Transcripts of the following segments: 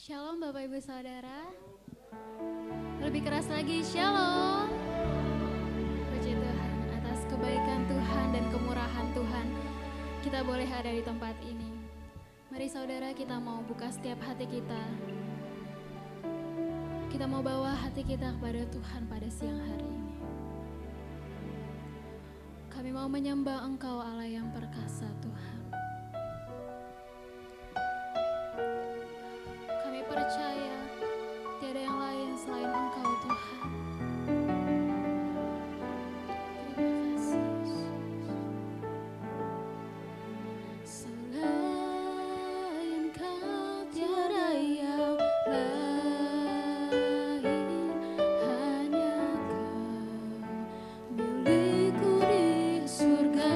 Shalom Bapak Ibu Saudara. Lebih keras lagi, Shalom. Puji Tuhan atas kebaikan Tuhan dan kemurahan Tuhan. Kita boleh ada di tempat ini. Mari saudara, kita mau buka setiap hati kita. Kita mau bawa hati kita kepada Tuhan pada siang hari ini. Kami mau menyembah Engkau Allah yang perkasa Tuhan. Kami percaya tiada yang lain selain Engkau Tuhan. Terima kasih Yesus. Selain Kau tiada yang lain, hanya Kau milikku di surga.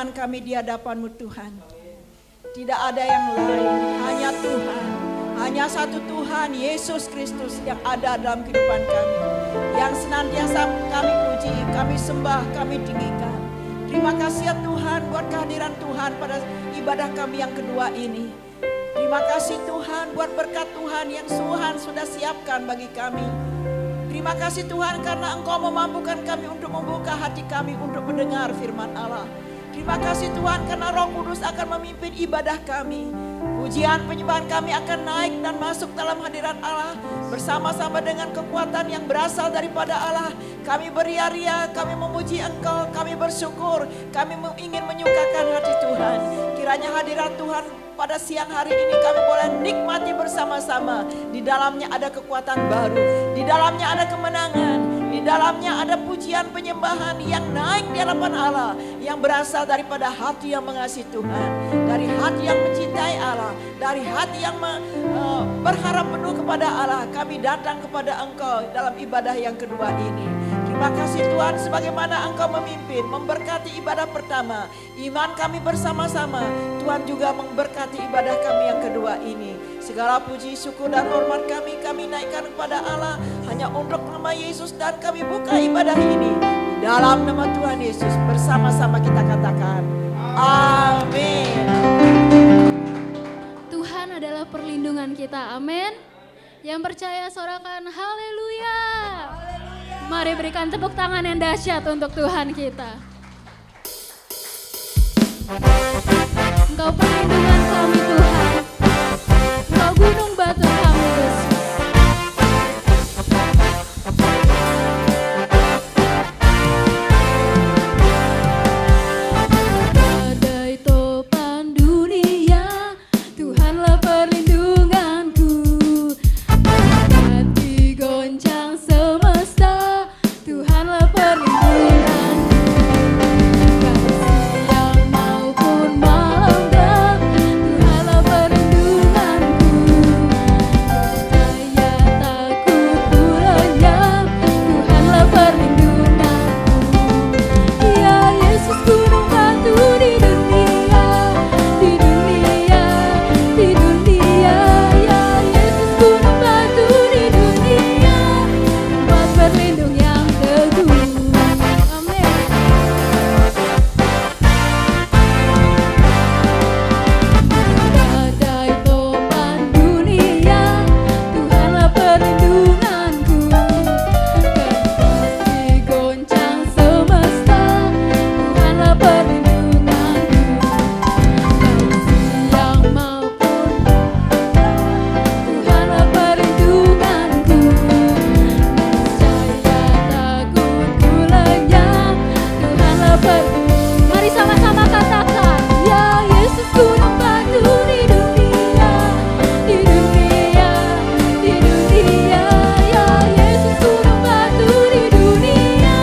iman kami di hadapan-Mu Tuhan. Tidak ada yang lain, hanya Tuhan. Hanya satu Tuhan, Yesus Kristus yang ada dalam kehidupan kami. Yang senantiasa kami puji, kami sembah, kami tinggikan. Terima kasih ya Tuhan buat kehadiran Tuhan pada ibadah kami yang kedua ini. Terima kasih Tuhan buat berkat Tuhan yang Tuhan sudah siapkan bagi kami. Terima kasih Tuhan karena Engkau memampukan kami untuk membuka hati kami untuk mendengar firman Allah. Terima kasih Tuhan karena Roh Kudus akan memimpin ibadah kami. Pujian penyembahan kami akan naik dan masuk dalam hadirat Allah. Bersama-sama dengan kekuatan yang berasal daripada Allah. Kami beria-ria, kami memuji Engkau, kami bersyukur. Kami ingin menyukakan hati Tuhan. Kiranya hadirat Tuhan pada siang hari ini kami boleh nikmati bersama-sama. Di dalamnya ada kekuatan baru. Di dalamnya ada kemenangan. Di dalamnya ada pujian penyembahan yang naik di hadapan Allah. Yang berasal daripada hati yang mengasihi Tuhan. Dari hati yang mencintai Allah. Dari hati yang berharap penuh kepada Allah. Kami datang kepada Engkau dalam ibadah yang kedua ini. Terima kasih Tuhan sebagaimana Engkau memimpin, memberkati ibadah pertama. Iman kami bersama-sama. Tuhan juga memberkati ibadah kami yang kedua ini. Segala puji, syukur dan hormat kami naikkan kepada Allah. Hanya untuk nama Yesus dan kami buka ibadah ini. Dalam nama Tuhan Yesus bersama-sama kita katakan. Amin. Tuhan adalah perlindungan kita, amin. Yang percaya sorakan haleluya. Mari berikan tepuk tangan yang dahsyat untuk Tuhan kita. Engkau perlindungan kami Tuhan. Engkau gunung batu kami Yesus. Badai topan dunia, Tuhanlah perlindunganku. Hati goncang semesta, Tuhanlah perlindunganku. Siang maupun malam dan Tuhanlah perlindunganku. Saya takut ku lenyap, Tuhanlah perlindunganku. Ya Yesus gunung batu di dunia, di dunia, di dunia. Ya Yesus gunung batu di dunia, tempat berlindung yang teguh. Amin. Badai topan dunia, Tuhanlah perlindunganku. Hati goncang semesta, Tuhanlah perlindunganku. Siang maupun Tuhanlah perlindunganku. Niscaya takut ku lenyap, Tuhanlah Mari sama-sama katakan, ya Yesus gunung batu di dunia, di dunia, di dunia. Ya Yesus gunung batu di dunia,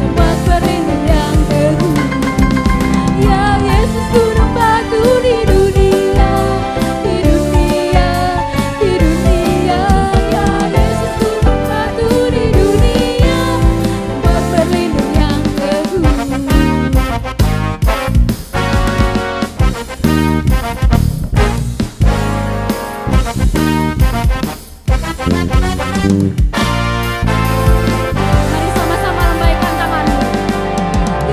tempat berlindung yang teguh. Ya Yesus gunung batu di dunia, di dunia, di dunia. Ya Yesus gunung batu di dunia, tempat berlindung yang teguh. Mari sama-sama lambaikan tanganmu.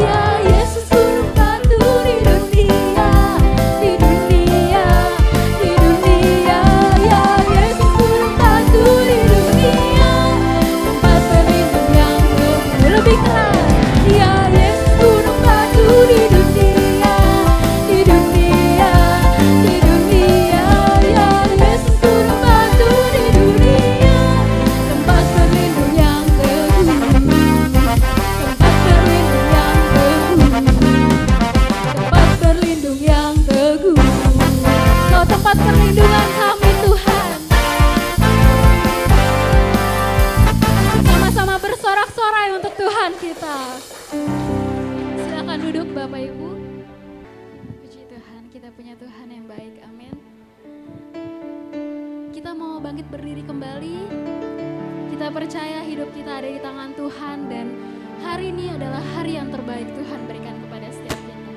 Ya Yesus gunung batu di dunia, di dunia, di dunia. Ya Yesus gunung batu di dunia, tempat berlindung yang teguh. Lebih keras. Ya Yesus gunung batu di dunia, di dunia, di dunia. Ya Yesus gunung batu di dunia, tempat berlindung yang teguh. Tempat berlindung yang teguh. Tempat berlindung yang teguh. Kau tempat perlindungan kami Tuhan. Sama-sama bersorak-sorai untuk Tuhan kita. Silakan duduk Bapak Ibu. Puji Tuhan, kita punya Tuhan yang baik, amin. Kita mau bangkit berdiri kembali. Kita percaya hidup kita ada di tangan Tuhan dan hari ini adalah hari yang terbaik Tuhan berikan kepada setiap kita.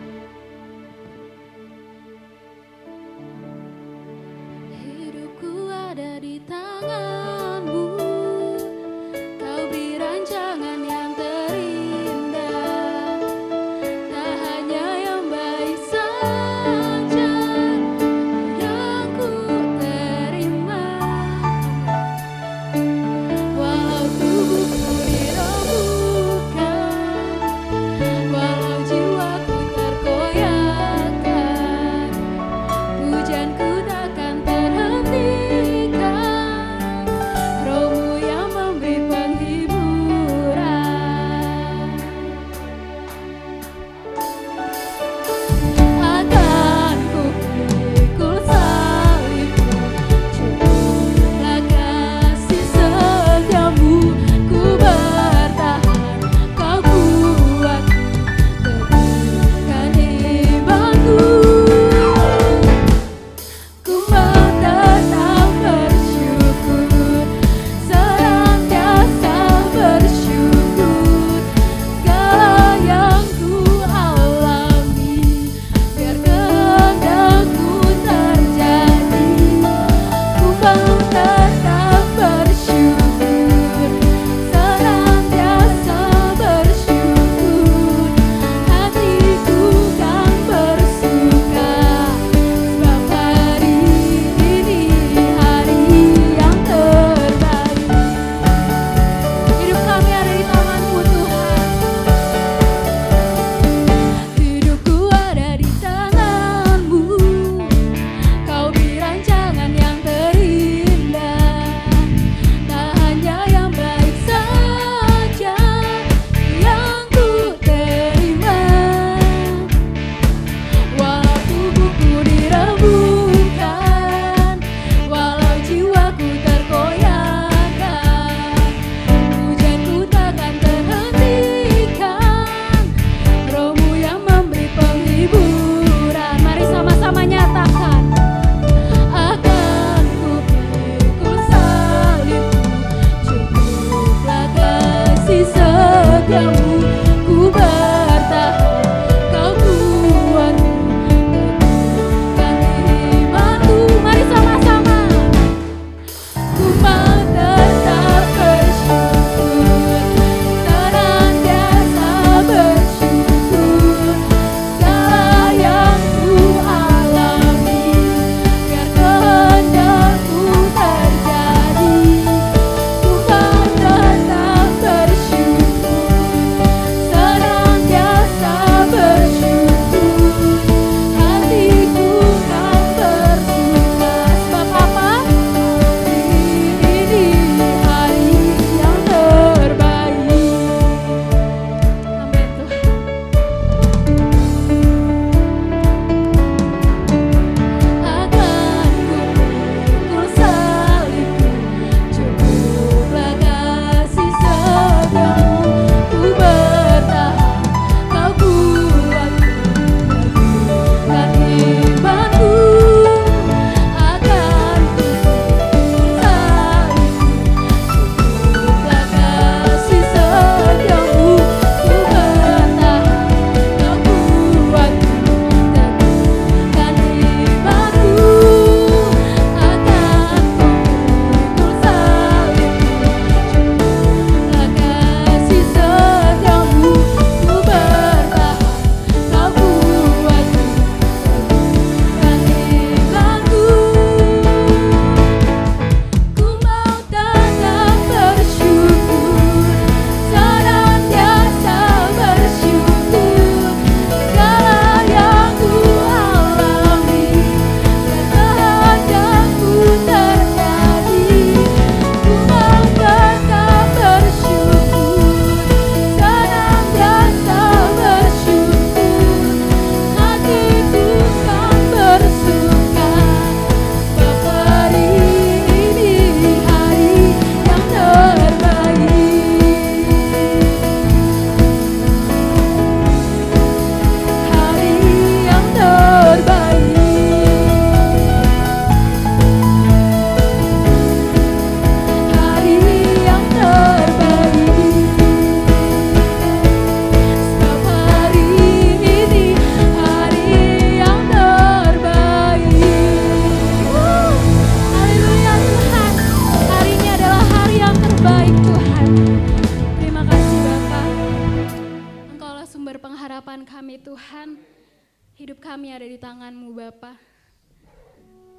Hidup kami ada di tangan-Mu Bapa.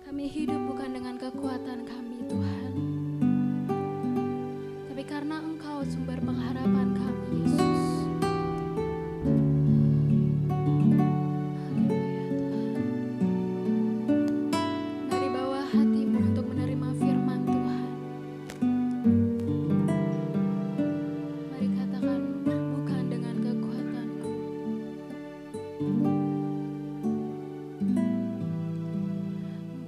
Kami hidup bukan dengan kekuatan kami Tuhan, tapi karena Engkau sumber pengharapan kami Yesus. Haleluya Tuhan. Dari bawah hati-Mu untuk menerima firman Tuhan. Mari katakan, bukan dengan kekuatanku.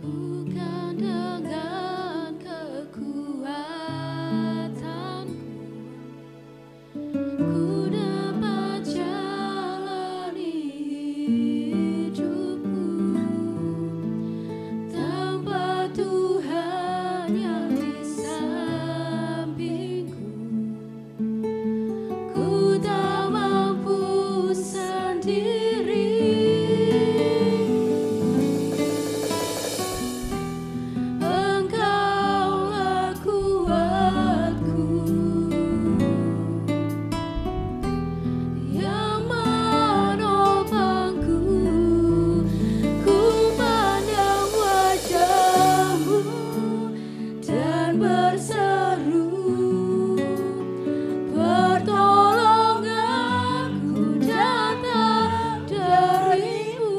Bukan dengan kekuatanku, ku dapat jalani hidupku tanpa Tuhan yang di sampingku. Ku tak mampu sendiri. Engkaulah kuatku yang menopangku. Ku pandang wajah-Mu dan berseru, pertolonganku datang dari-Mu.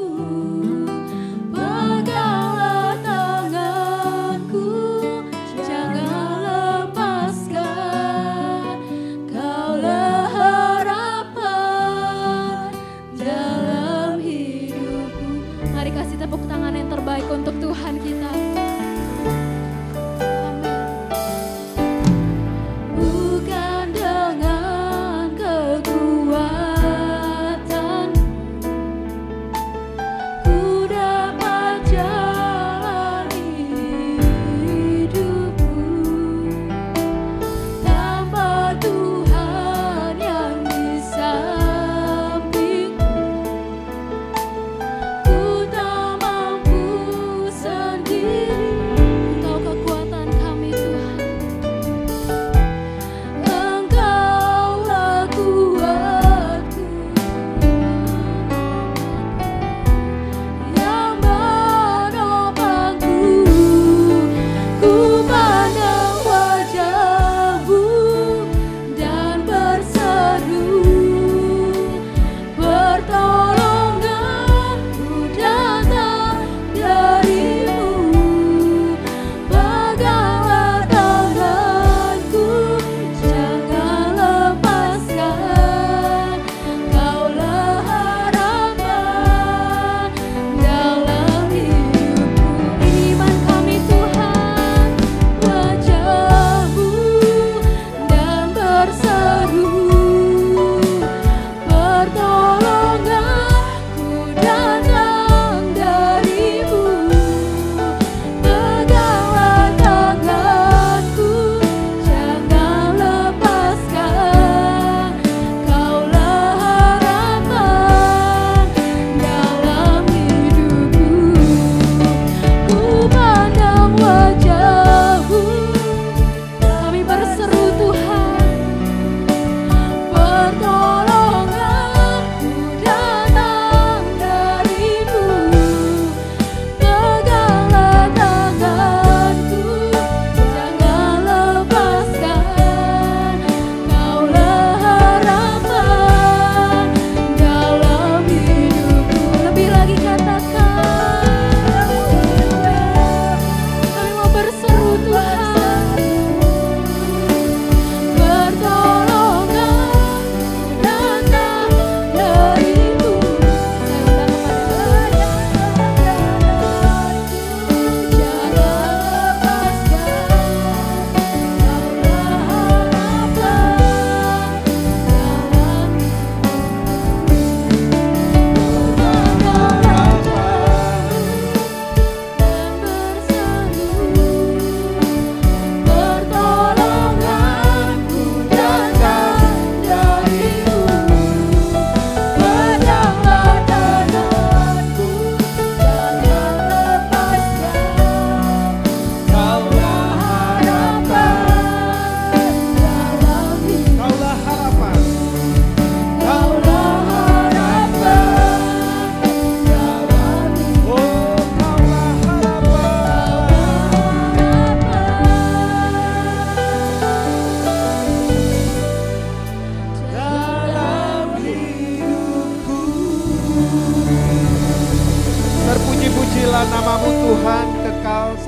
Peganglah tanganku, jangan lepaskan. Kaulah harapan dalam hidupku. Mari kasih tepuk tangan yang terbaik untuk Tuhan kita. Bukan dengan kekuatan ku dapat jalani hidupku tanpa Tuhan yang di sampingku. Ku tak mampu sendiri. Engkau kekuatan kami Tuhan. Engkaulah kuatku yang menopangku. Ku pandang wajah-Mu dan berseru, pertolonganku datang dari-Mu.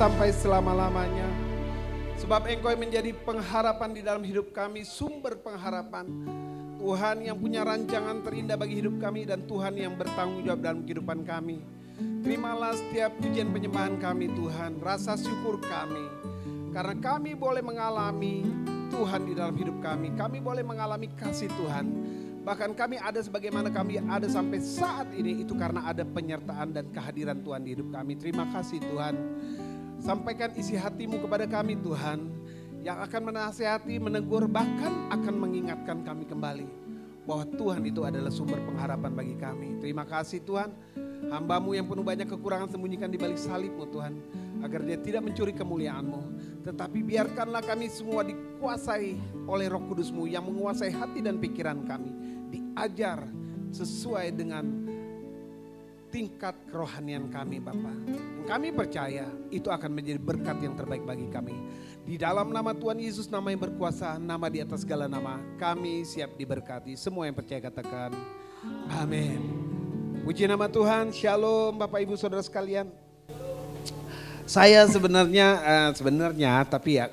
sampai selama-lamanya. Sebab Engkau yang menjadi pengharapan di dalam hidup kami, sumber pengharapan. Tuhan yang punya rancangan terindah bagi hidup kami dan Tuhan yang bertanggung jawab dalam kehidupan kami. Terimalah setiap pujian penyembahan kami Tuhan, rasa syukur kami. Karena kami boleh mengalami Tuhan di dalam hidup kami. Kami boleh mengalami kasih Tuhan. Bahkan kami ada sebagaimana kami ada sampai saat ini itu karena ada penyertaan dan kehadiran Tuhan di hidup kami. Terima kasih Tuhan. Sampaikan isi hatimu kepada kami Tuhan. Yang akan menasihati, menegur, bahkan akan mengingatkan kami kembali. Bahwa Tuhan itu adalah sumber pengharapan bagi kami. Terima kasih Tuhan. Hamba-Mu yang penuh banyak kekurangan sembunyikan di balik salib-Mu Tuhan. Agar dia tidak mencuri kemuliaan-Mu. Tetapi biarkanlah kami semua dikuasai oleh Roh Kudus-Mu yang menguasai hati dan pikiran kami. Diajar sesuai dengan tingkat kerohanian kami Bapa. Kami percaya itu akan menjadi berkat yang terbaik bagi kami. Di dalam nama Tuhan Yesus, nama yang berkuasa, nama di atas segala nama, kami siap diberkati. Semua yang percaya katakan amin. Puji nama Tuhan. Shalom Bapak Ibu Saudara sekalian. Saya sebenarnya tapi ya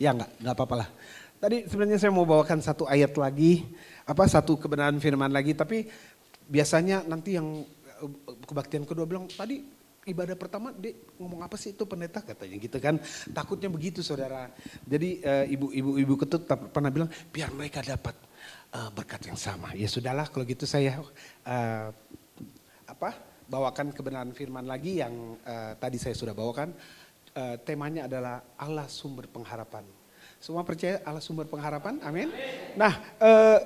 nggak apa-apa lah. Tadi sebenarnya saya mau bawakan satu ayat lagi, satu kebenaran firman lagi, tapi biasanya nanti yang kebaktian kedua bilang tadi ibadah pertama dia ngomong apa sih itu pendeta katanya gitu kan. Takutnya begitu saudara. Jadi ibu ketut pernah bilang biar mereka dapat berkat yang sama. Ya sudahlah kalau gitu saya bawakan kebenaran firman lagi yang tadi saya sudah bawakan. Temanya adalah Allah sumber pengharapan. Semua percaya Allah sumber pengharapan? Amin. Nah,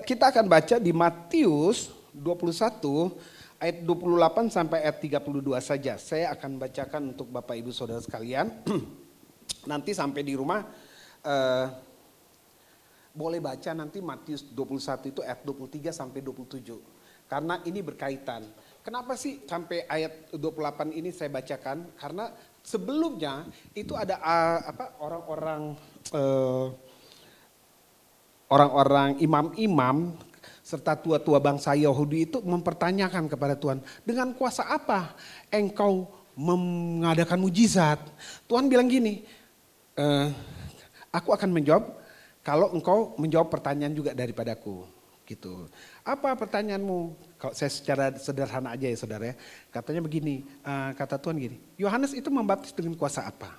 kita akan baca di Matius 21 ayat 28 sampai ayat 32 saja. Saya akan bacakan untuk Bapak Ibu Saudara sekalian. Nanti sampai di rumah boleh baca nanti Matius 21 itu ayat 23 sampai 27. Karena ini berkaitan. Kenapa sih sampai ayat 28 ini saya bacakan? Karena sebelumnya itu ada orang-orang imam-imam serta tua-tua bangsa Yahudi itu mempertanyakan kepada Tuhan, dengan kuasa apa engkau mengadakan mujizat? Tuhan bilang gini, aku akan menjawab kalau engkau menjawab pertanyaan juga daripadaku. Gitu. Apa pertanyaanmu? Kalau saya secara sederhana aja ya saudara ya. Katanya begini, kata Tuhan gini, Yohanes itu membaptis dengan kuasa apa?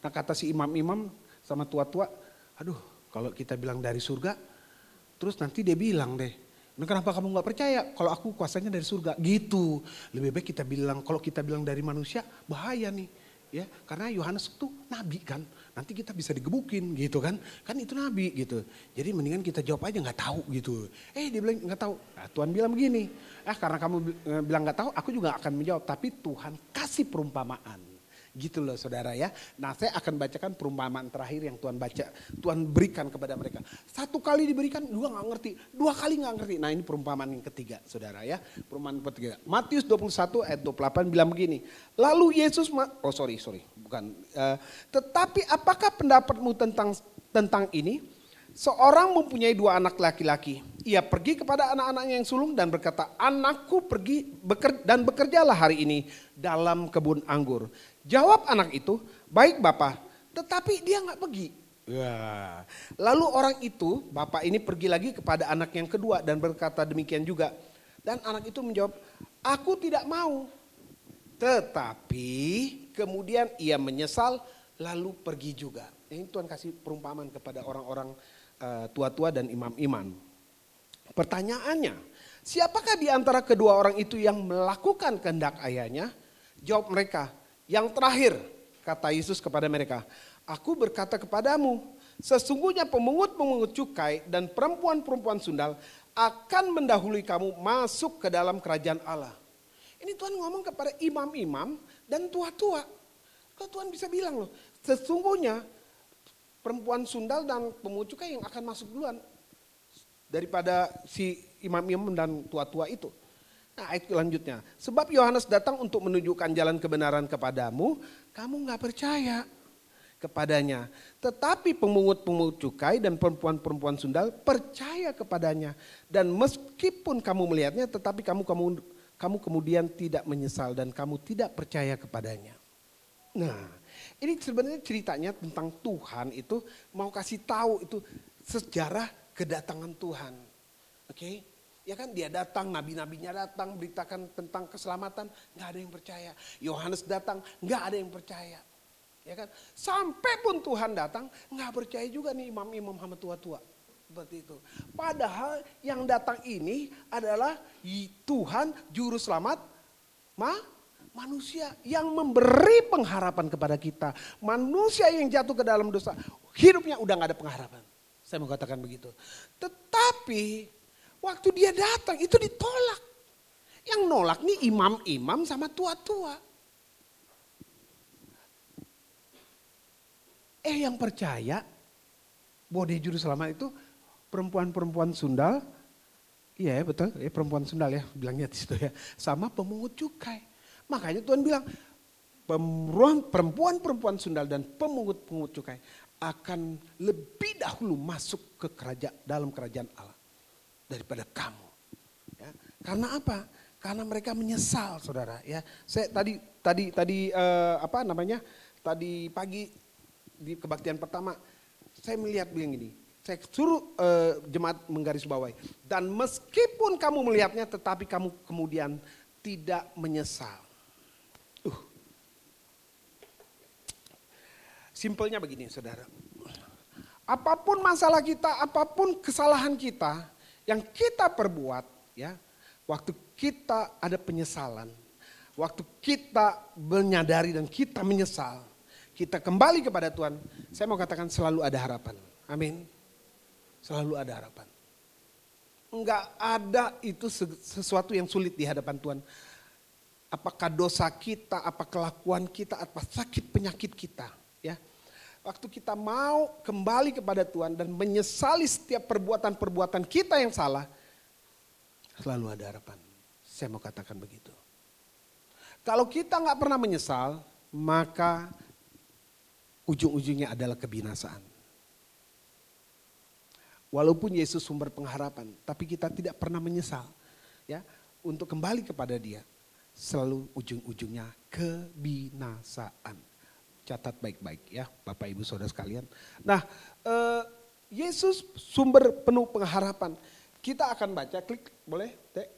Nah kata si imam-imam sama tua-tua, aduh kalau kita bilang dari surga, terus nanti dia bilang deh, nah kenapa kamu gak percaya kalau aku kuasanya dari surga? Gitu, lebih baik kita bilang, kalau kita bilang dari manusia bahaya nih. Ya, karena Yohanes itu nabi kan, nanti kita bisa digebukin gitu kan itu nabi gitu. Jadi mendingan kita jawab aja nggak tahu gitu. Dia bilang nggak tahu. Nah, Tuhan bilang begini, karena kamu bilang nggak tahu, aku juga akan menjawab. Tapi Tuhan kasih perumpamaan. Gitu loh saudara ya. Nah saya akan bacakan perumpamaan terakhir yang Tuhan berikan kepada mereka. Satu kali diberikan, dua gak ngerti. Dua kali gak ngerti. Nah ini perumpamaan yang ketiga saudara ya. Perumpamaan ketiga. Matius 21 ayat 28 bilang begini. Lalu Yesus, tetapi apakah pendapatmu tentang ini? Seorang mempunyai dua anak laki-laki. Ia pergi kepada anak-anaknya yang sulung dan berkata, anakku pergi dan bekerjalah hari ini dalam kebun anggur. Jawab anak itu, baik Bapak, tetapi dia gak pergi. Ya. Lalu orang itu, bapak ini pergi lagi kepada anak yang kedua dan berkata demikian juga. Dan anak itu menjawab, aku tidak mau. Tetapi kemudian ia menyesal lalu pergi juga. Ini Tuhan kasih perumpamaan kepada orang-orang tua-tua dan imam-imam. Pertanyaannya, siapakah di antara kedua orang itu yang melakukan kehendak ayahnya? Jawab mereka, yang terakhir, kata Yesus kepada mereka, aku berkata kepadamu, sesungguhnya pemungut-pemungut cukai dan perempuan-perempuan sundal akan mendahului kamu masuk ke dalam kerajaan Allah. Ini Tuhan ngomong kepada imam-imam dan tua-tua. Kalau Tuhan bisa bilang loh, sesungguhnya perempuan sundal dan pemungut cukai yang akan masuk duluan daripada si imam-imam dan tua-tua itu. Nah ayat selanjutnya, sebab Yohanes datang untuk menunjukkan jalan kebenaran kepadamu, kamu gak percaya kepadanya. Tetapi pemungut-pemungut cukai dan perempuan-perempuan sundal percaya kepadanya. Dan meskipun kamu melihatnya, tetapi kamu kamu kemudian tidak menyesal dan kamu tidak percaya kepadanya. Nah, ini sebenarnya ceritanya tentang Tuhan itu mau kasih tahu itu sejarah kedatangan Tuhan. Oke? Ya kan dia datang, nabi-nabinya datang beritakan tentang keselamatan, nggak ada yang percaya. Yohanes datang, nggak ada yang percaya. Ya kan? Sampai pun Tuhan datang, nggak percaya juga nih imam-imam sama tua-tua. Seperti itu. Padahal yang datang ini adalah Tuhan juru selamat manusia yang memberi pengharapan kepada kita. Manusia yang jatuh ke dalam dosa, hidupnya udah gak ada pengharapan. Saya mau katakan begitu. Tetapi waktu dia datang itu ditolak. Yang nolak nih imam-imam sama tua-tua. Yang percaya bahwa dia juru selamat itu perempuan-perempuan sundal. Iya betul, perempuan sundal ya bilangnya di situ ya. Sama pemungut cukai. Makanya Tuhan bilang perempuan-perempuan sundal dan pemungut-pemungut cukai akan lebih dahulu masuk ke dalam kerajaan Allah daripada kamu. Ya. Karena apa? Karena mereka menyesal, saudara. Ya, saya tadi tadi pagi di kebaktian pertama saya melihat bilang gini. Saya suruh jemaat menggarisbawahi. Dan meskipun kamu melihatnya, tetapi kamu kemudian tidak menyesal. Simpelnya begini, saudara. Apapun masalah kita, apapun kesalahan kita yang kita perbuat, ya, waktu kita ada penyesalan, waktu kita menyadari dan kita menyesal, kita kembali kepada Tuhan, saya mau katakan selalu ada harapan. Amin. Selalu ada harapan. Enggak ada itu sesuatu yang sulit di hadapan Tuhan. Apakah dosa kita, apa kelakuan kita, apa sakit penyakit kita. Ya, waktu kita mau kembali kepada Tuhan dan menyesali setiap perbuatan-perbuatan kita yang salah, selalu ada harapan. Saya mau katakan begitu. Kalau kita nggak pernah menyesal, maka ujung-ujungnya adalah kebinasaan. Walaupun Yesus sumber pengharapan, tapi kita tidak pernah menyesal, ya, untuk kembali kepada Dia, selalu ujung-ujungnya kebinasaan. Catat baik-baik ya Bapak Ibu Saudara sekalian. Nah Yesus sumber penuh pengharapan. Kita akan baca, klik boleh Dek?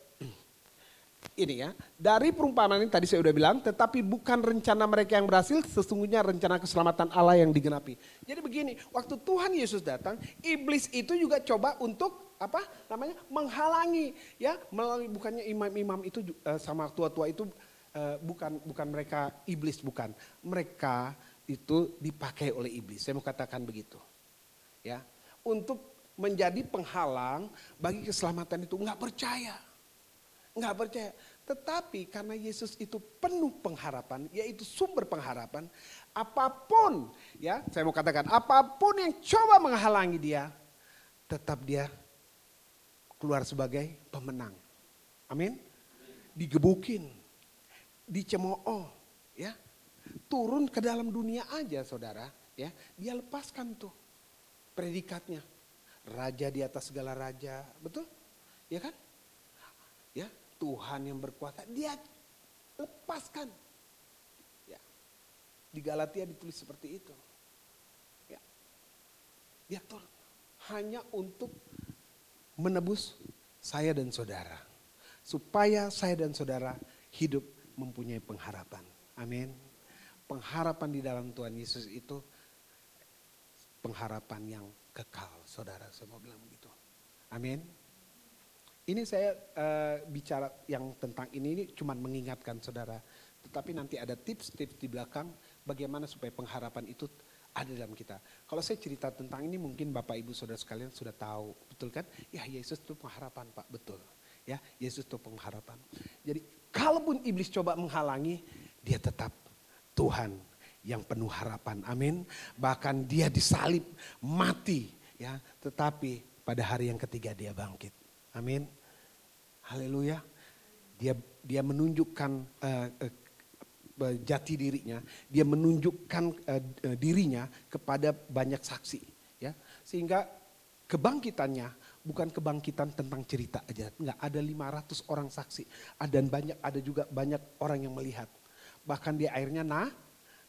Ini ya, dari perumpamaan ini tadi saya udah bilang, tetapi bukan rencana mereka yang berhasil, sesungguhnya rencana keselamatan Allah yang digenapi. Jadi begini, waktu Tuhan Yesus datang, iblis itu juga coba untuk menghalangi, ya, melalui bukannya imam-imam itu sama tua-tua itu bukan mereka iblis, bukan. Mereka itu dipakai oleh iblis. Saya mau katakan begitu. Ya, untuk menjadi penghalang bagi keselamatan itu nggak percaya. Tetapi karena Yesus itu penuh pengharapan, yaitu sumber pengharapan, apapun, ya, saya mau katakan apapun yang coba menghalangi dia, tetap dia keluar sebagai pemenang. Amin. Digebukin, dicemooh, ya, turun ke dalam dunia aja, saudara, ya, dia lepaskan tuh predikatnya, raja di atas segala raja, betul, ya kan, ya. Tuhan yang berkuasa, dia lepaskan. Ya. Di Galatia ditulis seperti itu. Ya. Dia turun hanya untuk menebus saya dan saudara. Supaya saya dan saudara hidup mempunyai pengharapan. Amin. Pengharapan di dalam Tuhan Yesus itu pengharapan yang kekal, saudara. Saya mau bilang begitu. Amin. Ini saya bicara yang tentang ini cuma mengingatkan saudara. Tetapi nanti ada tips-tips di belakang bagaimana supaya pengharapan itu ada dalam kita. Kalau saya cerita tentang ini mungkin Bapak Ibu Saudara sekalian sudah tahu. Betul kan? Ya, Yesus itu pengharapan Pak, betul. Ya, Yesus itu pengharapan. Jadi kalaupun iblis coba menghalangi, dia tetap Tuhan yang penuh harapan. Amin. Bahkan dia disalib, mati, ya, tetapi pada hari yang ketiga dia bangkit. Amin. Haleluya. Dia menunjukkan jati dirinya, dia menunjukkan dirinya kepada banyak saksi, ya. Sehingga kebangkitannya bukan kebangkitan tentang cerita aja. Enggak, ada 500 orang saksi. Dan ada juga banyak orang yang melihat. Bahkan dia akhirnya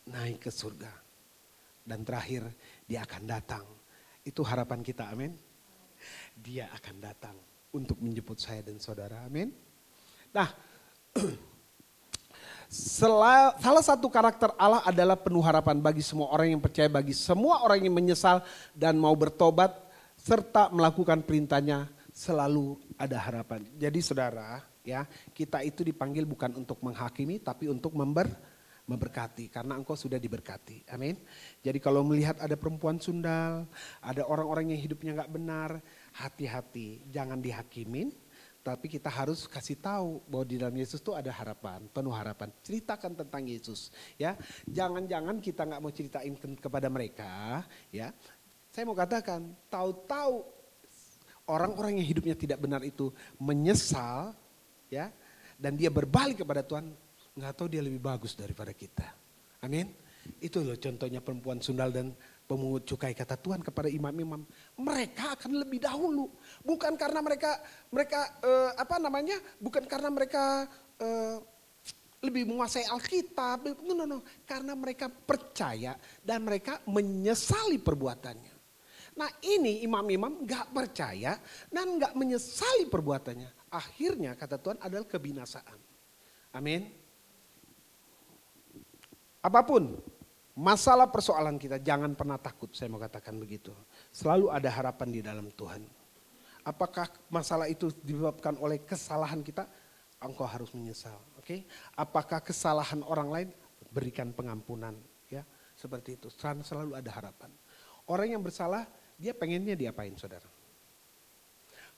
naik ke surga. Dan terakhir dia akan datang. Itu harapan kita, amin. Dia akan datang untuk menjemput saya dan saudara, amin. Nah, salah satu karakter Allah adalah penuh harapan bagi semua orang yang percaya, bagi semua orang yang menyesal dan mau bertobat serta melakukan perintahnya, selalu ada harapan. Jadi saudara, ya, kita itu dipanggil bukan untuk menghakimi tapi untuk memberkati, karena engkau sudah diberkati, amin. Jadi kalau melihat ada perempuan sundal, ada orang-orang yang hidupnya gak benar, hati-hati, jangan dihakimin. Tapi kita harus kasih tahu bahwa di dalam Yesus itu ada harapan, penuh harapan. Ceritakan tentang Yesus, ya. Jangan-jangan kita gak mau ceritain kepada mereka, ya. Saya mau katakan, tahu-tahu orang-orang yang hidupnya tidak benar itu menyesal, ya, dan dia berbalik kepada Tuhan. Nggak tahu dia lebih bagus daripada kita. Amin. Itu loh contohnya perempuan sundal dan pemungut cukai, kata Tuhan kepada imam-imam. Mereka akan lebih dahulu. Bukan karena mereka bukan karena mereka lebih menguasai Alkitab. No. Karena mereka percaya dan mereka menyesali perbuatannya. Nah ini imam-imam nggak percaya dan nggak menyesali perbuatannya. Akhirnya kata Tuhan adalah kebinasaan. Amin. Apapun masalah persoalan kita, jangan pernah takut, saya mau katakan begitu. Selalu ada harapan di dalam Tuhan. Apakah masalah itu disebabkan oleh kesalahan kita? Engkau harus menyesal, oke? Apakah kesalahan orang lain? Berikan pengampunan, ya. Seperti itu, selalu ada harapan. Orang yang bersalah, dia pengennya diapain, saudara?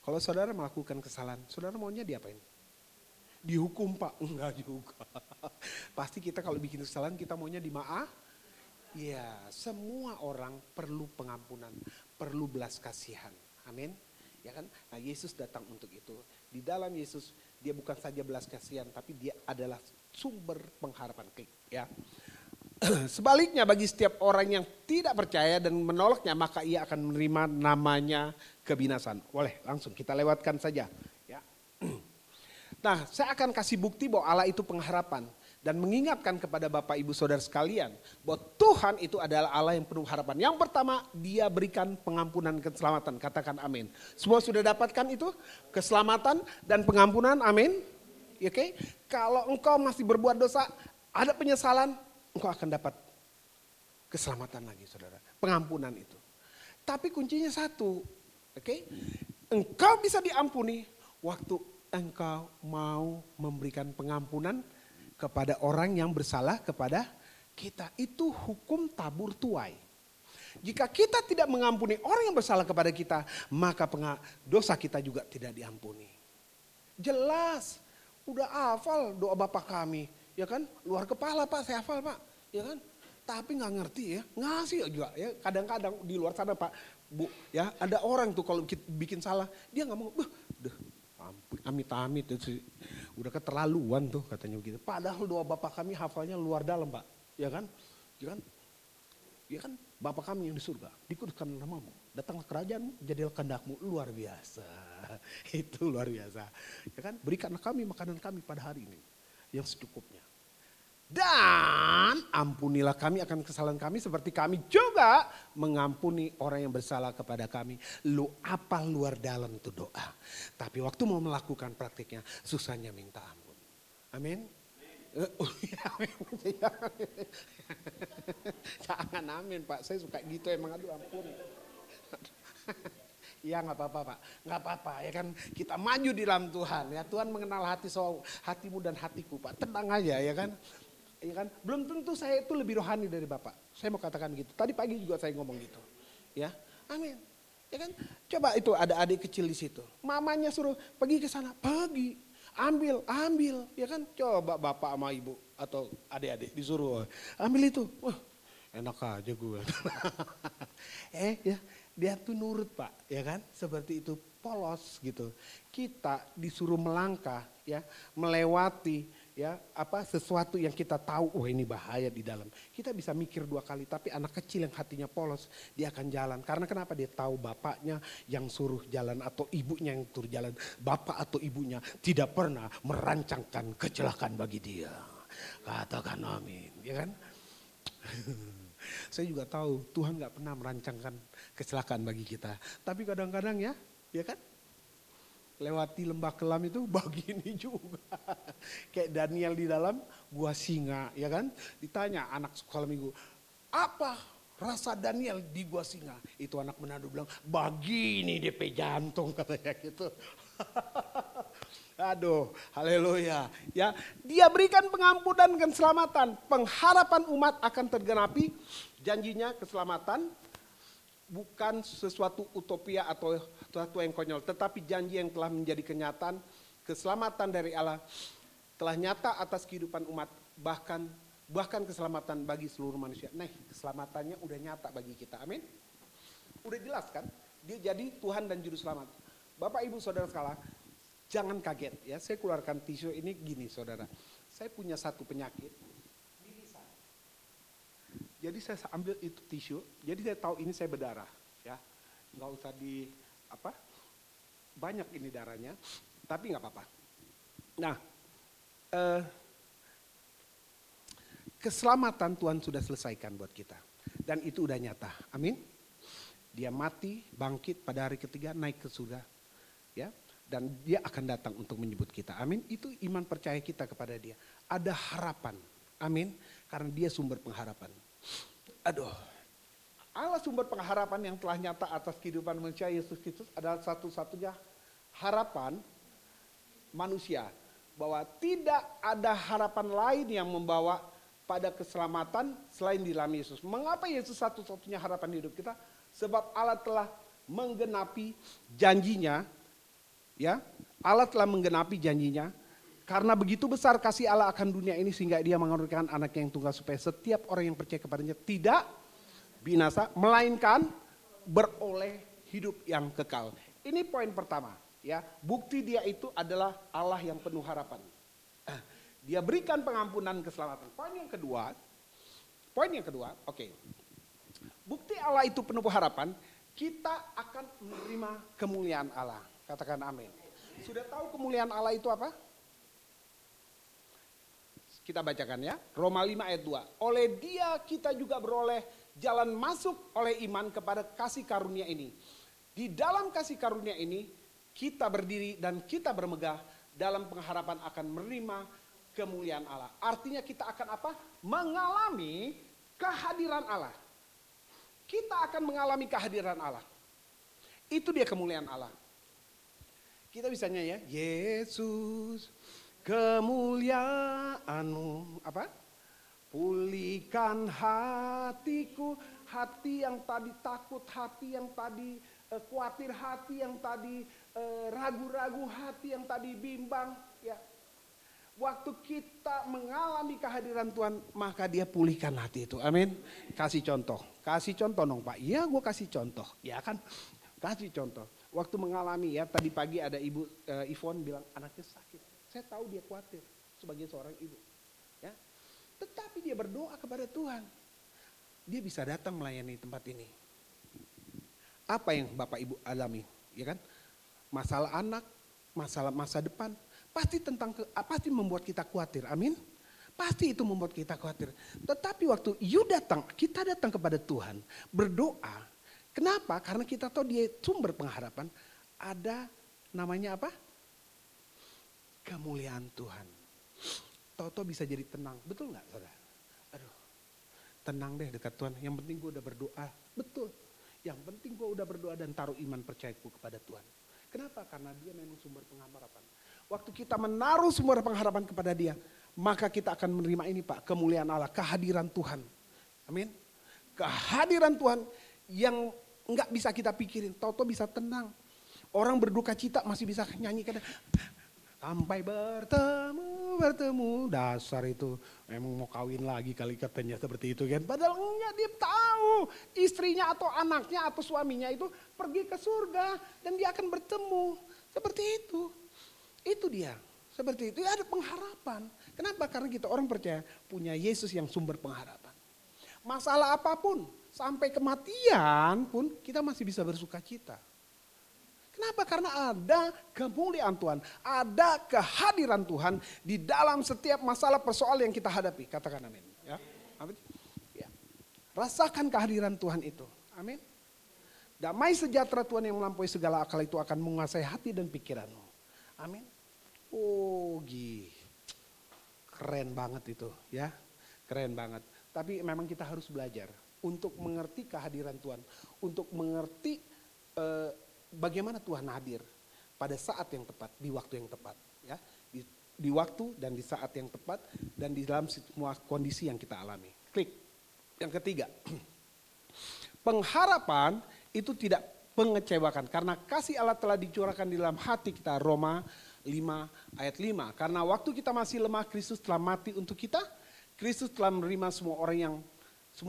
Kalau saudara melakukan kesalahan, saudara maunya diapain? Dihukum, Pak? Enggak juga. Pasti kita kalau bikin kesalahan kita maunya ya, semua orang perlu pengampunan, perlu belas kasihan. Amin. Ya kan? Nah, Yesus datang untuk itu. Di dalam Yesus dia bukan saja belas kasihan tapi dia adalah sumber pengharapan, ya. Sebaliknya bagi setiap orang yang tidak percaya dan menolaknya, maka ia akan menerima namanya kebinasan. Boleh, langsung kita lewatkan saja, ya. Nah, saya akan kasih bukti bahwa Allah itu pengharapan. Dan mengingatkan kepada Bapak Ibu Saudara sekalian bahwa Tuhan itu adalah Allah yang penuh harapan. Yang pertama, dia berikan pengampunan dan keselamatan. Katakan amin. Semua sudah dapatkan itu? Keselamatan dan pengampunan, amin. Oke? Kalau engkau masih berbuat dosa, ada penyesalan, engkau akan dapat keselamatan lagi, saudara. Pengampunan itu. Tapi kuncinya satu, oke? Engkau bisa diampuni waktu engkau mau memberikan pengampunan kepada orang yang bersalah kepada kita. Itu hukum tabur tuai. Jika kita tidak mengampuni orang yang bersalah kepada kita, maka dosa kita juga tidak diampuni. Jelas, udah hafal doa Bapa kami, ya kan? Luar kepala Pak, saya hafal Pak, ya kan? Tapi nggak ngerti ya, ngasih juga ya. Kadang-kadang di luar sana Pak, Bu, ya ada orang tuh kalau bikin salah, dia nggak mau, amit-amit itu udah keterlaluan tuh katanya begitu. Padahal doa Bapa kami hafalnya luar dalam Pak, ya kan? Ya kan? Bapa kami yang di surga, dikuduskan namamu, datanglah kerajaanmu, jadilah kehendakmu. Luar biasa, itu luar biasa. Ya kan? Berikanlah kami makanan kami pada hari ini yang secukupnya. Dan ampunilah kami akan kesalahan kami seperti kami juga mengampuni orang yang bersalah kepada kami. Lu apa luar dalam itu doa. Tapi waktu mau melakukan praktiknya susahnya minta ampun. Amin. Jangan amin Pak, saya suka gitu emang, aduh ampun. Iya nggak apa-apa Pak, nggak apa-apa ya kan, kita maju di dalam Tuhan ya. Tuhan mengenal hatimu dan hatiku Pak, tenang aja ya kan. Ya kan, belum tentu saya itu lebih rohani dari Bapak. Saya mau katakan gitu. Tadi pagi juga saya ngomong gitu. Ya, amin. Ya kan, coba itu ada adik kecil di situ. Mamanya suruh pergi ke sana, pergi, ambil, ya kan. Coba Bapak sama Ibu atau adik-adik disuruh ambil itu. Wah, enak aja gue. Ya, dia tuh nurut Pak, ya kan. Seperti itu, polos gitu. Kita disuruh melangkah, ya, melewati ya sesuatu yang kita tahu, oh ini bahaya di dalam. Kita bisa mikir 2 kali, tapi anak kecil yang hatinya polos, dia akan jalan. Karena kenapa? Dia tahu bapaknya yang suruh jalan atau ibunya yang suruh jalan. Bapak atau ibunya tidak pernah merancangkan kecelakaan bagi dia. Katakan amin, ya kan? Saya juga tahu Tuhan gak pernah merancangkan kecelakaan bagi kita. Tapi kadang-kadang ya kan? Lewati lembah kelam itu begini juga. Kayak Daniel di dalam gua singa, ya kan? Ditanya anak sekolah minggu, apa rasa Daniel di gua singa? Itu anak Manado bilang, begini DP jantung katanya gitu. Aduh, haleluya. Ya, dia berikan pengampunan dan keselamatan. Pengharapan umat akan tergenapi. Janjinya keselamatan. Bukan sesuatu utopia atau sesuatu yang konyol, tetapi janji yang telah menjadi kenyataan, keselamatan dari Allah telah nyata atas kehidupan umat, bahkan keselamatan bagi seluruh manusia. Nah, keselamatannya udah nyata bagi kita, amin. Udah jelas kan, dia jadi Tuhan dan Juru Selamat. Bapak Ibu Saudara sekalian, jangan kaget ya, saya keluarkan tisu ini gini saudara, saya punya satu penyakit. Jadi saya ambil itu tisu, jadi saya tahu ini saya berdarah, ya, nggak usah banyak ini darahnya, tapi nggak apa-apa. Nah, keselamatan Tuhan sudah selesaikan buat kita, dan itu udah nyata, amin. Dia mati, bangkit pada hari ketiga, naik ke surga, ya, dan dia akan datang untuk menyebut kita, amin. Itu iman percaya kita kepada dia, ada harapan, amin, karena dia sumber pengharapan. Aduh, Allah sumber pengharapan yang telah nyata atas kehidupan manusia. Yesus Kristus adalah satu-satunya harapan manusia. Bahwa tidak ada harapan lain yang membawa pada keselamatan selain di dalam Yesus. Mengapa Yesus satu-satunya harapan hidup kita? Sebab Allah telah menggenapi janjinya. Ya, Allah telah menggenapi janjinya. Karena begitu besar kasih Allah akan dunia ini sehingga dia mengorbankan anak yang tunggal supaya setiap orang yang percaya kepadanya tidak binasa melainkan beroleh hidup yang kekal. Ini poin pertama, ya. Bukti dia itu adalah Allah yang penuh harapan. Dia berikan pengampunan keselamatan. Poin yang kedua, oke. Bukti Allah itu penuh harapan, kita akan menerima kemuliaan Allah. Katakan amin. Sudah tahu kemuliaan Allah itu apa? Kita bacakan ya, Roma 5 ayat 2. Oleh dia kita juga beroleh jalan masuk oleh iman kepada kasih karunia ini. Di dalam kasih karunia ini kita berdiri dan kita bermegah dalam pengharapan akan menerima kemuliaan Allah. Artinya kita akan apa? Mengalami kehadiran Allah. Kita akan mengalami kehadiran Allah. Itu dia kemuliaan Allah. Kita bisa nyanyi ya, Yesus kemuliaanmu, pulihkan hatiku, hati yang tadi takut, hati yang tadi khawatir, hati yang tadi ragu-ragu, hati yang tadi bimbang, ya. Waktu kita mengalami kehadiran Tuhan, maka dia pulihkan hati itu, amin. Kasih contoh dong Pak. Iya, gue kasih contoh, ya kan, kasih contoh. Waktu mengalami ya, tadi pagi ada ibu Ivon bilang anaknya sakit. Saya tahu dia khawatir sebagai seorang ibu. Ya. Tetapi dia berdoa kepada Tuhan. Dia bisa datang melayani tempat ini. Apa yang Bapak Ibu alami? Ya kan? Masalah anak, masalah masa depan. Pasti membuat kita khawatir. Amin. Pasti itu membuat kita khawatir. Tetapi waktu kita datang kepada Tuhan. Berdoa. Kenapa? Karena kita tahu dia sumber pengharapan. Ada namanya apa? Kemuliaan Tuhan. Toto bisa jadi tenang. Betul gak saudara? Aduh, tenang deh dekat Tuhan. Yang penting gue udah berdoa. Betul. Yang penting gue udah berdoa dan taruh iman percayaku kepada Tuhan. Kenapa? Karena dia memang sumber pengharapan. Waktu kita menaruh sumber pengharapan kepada dia, maka kita akan menerima ini Pak, kemuliaan Allah, kehadiran Tuhan. Amin. Kehadiran Tuhan yang enggak bisa kita pikirin. Toto bisa tenang. Orang berduka cita masih bisa nyanyikan. Sampai bertemu, dasar itu memang mau kawin lagi kali katanya seperti itu kan. Padahal enggak, dia tahu istrinya atau anaknya atau suaminya itu pergi ke surga dan dia akan bertemu. Seperti itu. Itu dia. Seperti itu, ya ada pengharapan. Kenapa? Kenapa? Karena kita orang percaya punya Yesus yang sumber pengharapan. Masalah apapun, sampai kematian pun kita masih bisa bersuka cita. Kenapa? Karena ada kemuliaan Tuhan, ada kehadiran Tuhan di dalam setiap masalah persoalan yang kita hadapi. Katakan amin. Ya, amin. Ya. Rasakan kehadiran Tuhan itu. Amin. Damai sejahtera Tuhan yang melampaui segala akal itu akan menguasai hati dan pikiranmu. Amin. Oh, keren banget itu, ya, keren banget. Tapi memang kita harus belajar untuk mengerti kehadiran Tuhan, untuk mengerti bagaimana Tuhan hadir pada saat yang tepat, di waktu yang tepat, ya, di waktu dan di saat yang tepat dan di dalam semua kondisi yang kita alami. Klik. Yang ketiga, pengharapan itu tidak mengecewakan karena kasih Allah telah dicurahkan di dalam hati kita. Roma 5 ayat 5. Karena waktu kita masih lemah, Kristus telah mati untuk kita. Kristus telah menerima semua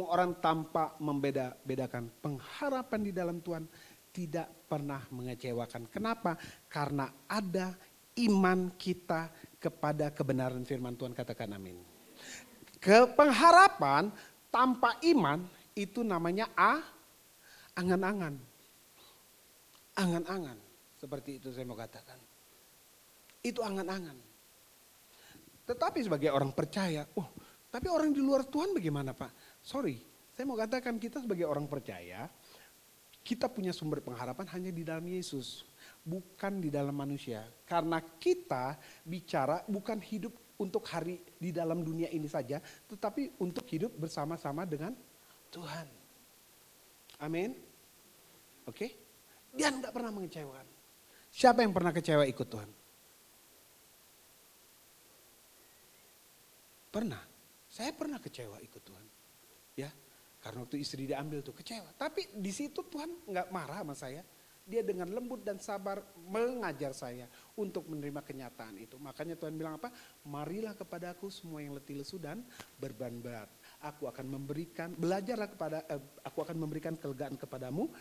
orang tanpa membeda-bedakan. Pengharapan di dalam Tuhan tidak pernah mengecewakan. Kenapa? Karena ada iman kita kepada kebenaran firman Tuhan. Katakan amin. Pengharapan tanpa iman itu namanya angan-angan. Angan-angan. Seperti itu saya mau katakan. Itu angan-angan. Tetapi sebagai orang percaya, tapi orang di luar Tuhan bagaimana Pak? Sorry, saya mau katakan kita sebagai orang percaya, kita punya sumber pengharapan hanya di dalam Yesus, bukan di dalam manusia. Karena kita bicara bukan hidup untuk hari di dalam dunia ini saja, tetapi untuk hidup bersama-sama dengan Tuhan. Amin. Oke. Dia enggak pernah mengecewakan. Siapa yang pernah kecewa ikut Tuhan? Pernah. Saya pernah kecewa ikut Tuhan. Ya. Karena waktu istri diambil tuh kecewa. Tapi di situ Tuhan enggak marah sama saya. Dia dengan lembut dan sabar mengajar saya untuk menerima kenyataan itu. Makanya Tuhan bilang apa? Marilah kepadaku semua yang letih lesu dan beban berat. Aku akan memberikan, aku akan memberikan kelegaan kepadamu.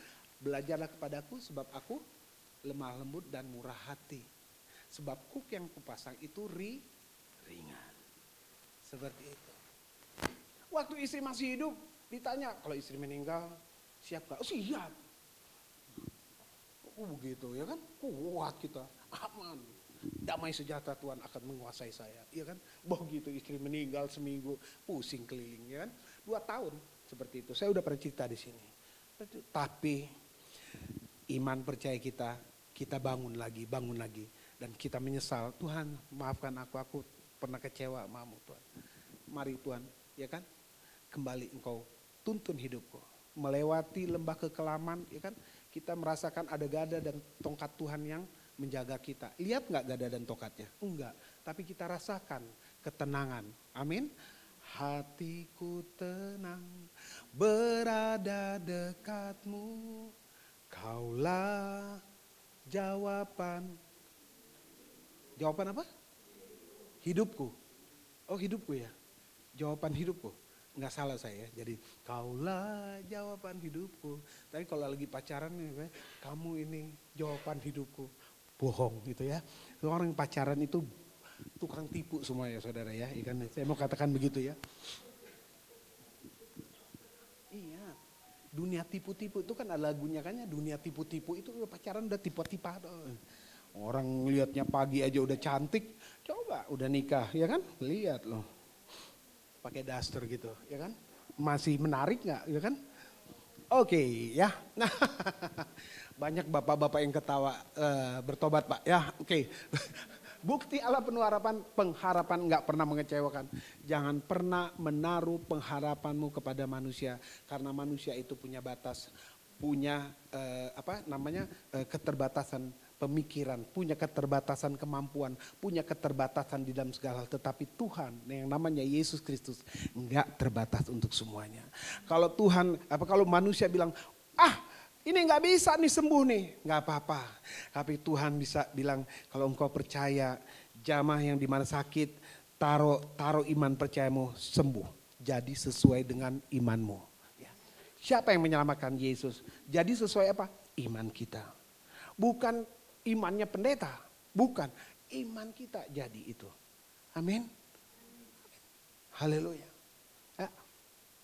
Belajarlah kepadaku sebab aku lemah lembut dan murah hati. Sebab kuk yang kupasang itu ringan. Seperti itu. Waktu istri masih hidup ditanya, kalau istri meninggal siap gak? Oh, siap. Begitu ya kan, kuat kita, aman, damai sejahtera Tuhan akan menguasai saya, ya kan. Begitu istri meninggal seminggu, pusing keliling, ya kan. 2 tahun seperti itu. Saya udah pernah cerita di sini. Tapi iman percaya kita bangun lagi, dan kita menyesal. Tuhan, maafkan aku pernah kecewa sama Tuhan. Mari Tuhan, ya kan, kembali Engkau tuntun hidupku, melewati lembah kekelaman, ya kan. Kita merasakan ada gada dan tongkat Tuhan yang menjaga kita. Lihat gak gada dan tongkatnya? Enggak. Tapi kita rasakan ketenangan. Amin. Hatiku tenang berada dekatmu. Kaulah jawaban. Jawaban apa? Hidupku. Oh, hidupku ya. Jawaban hidupku. Nggak salah saya, jadi kaulah jawaban hidupku. Tapi kalau lagi pacaran, kamu ini jawaban hidupku. Bohong gitu ya. Orang pacaran itu tukang tipu semua ya saudara ya. Ikan, saya mau katakan begitu ya. Iya, dunia tipu-tipu itu kan ada lagunya kan ya. Dunia tipu-tipu itu pacaran udah tipu-tipu. Orang lihatnya pagi aja udah cantik, coba udah nikah ya kan, lihat loh. Pakai daster gitu, ya kan? Masih menarik nggak, ya kan? Oke, ya. Nah, banyak bapak-bapak yang ketawa bertobat Pak, ya. Oke. Bukti Allah penuh harapan, pengharapan nggak pernah mengecewakan. Jangan pernah menaruh pengharapanmu kepada manusia, karena manusia itu punya batas, punya keterbatasan pemikiran, punya keterbatasan kemampuan, punya keterbatasan di dalam segala hal. Tetapi Tuhan yang namanya Yesus Kristus enggak terbatas untuk semuanya. Kalau kalau manusia bilang, ini enggak bisa nih sembuh nih, enggak apa-apa. Tapi Tuhan bisa bilang, kalau engkau percaya, jamah yang di mana sakit, taruh iman percayamu, sembuh. Jadi sesuai dengan imanmu. Ya. Siapa yang menyelamatkan? Yesus. Jadi sesuai apa? Iman kita. Bukan imannya pendeta, bukan. Iman kita jadi itu. Amin. Haleluya. Ya,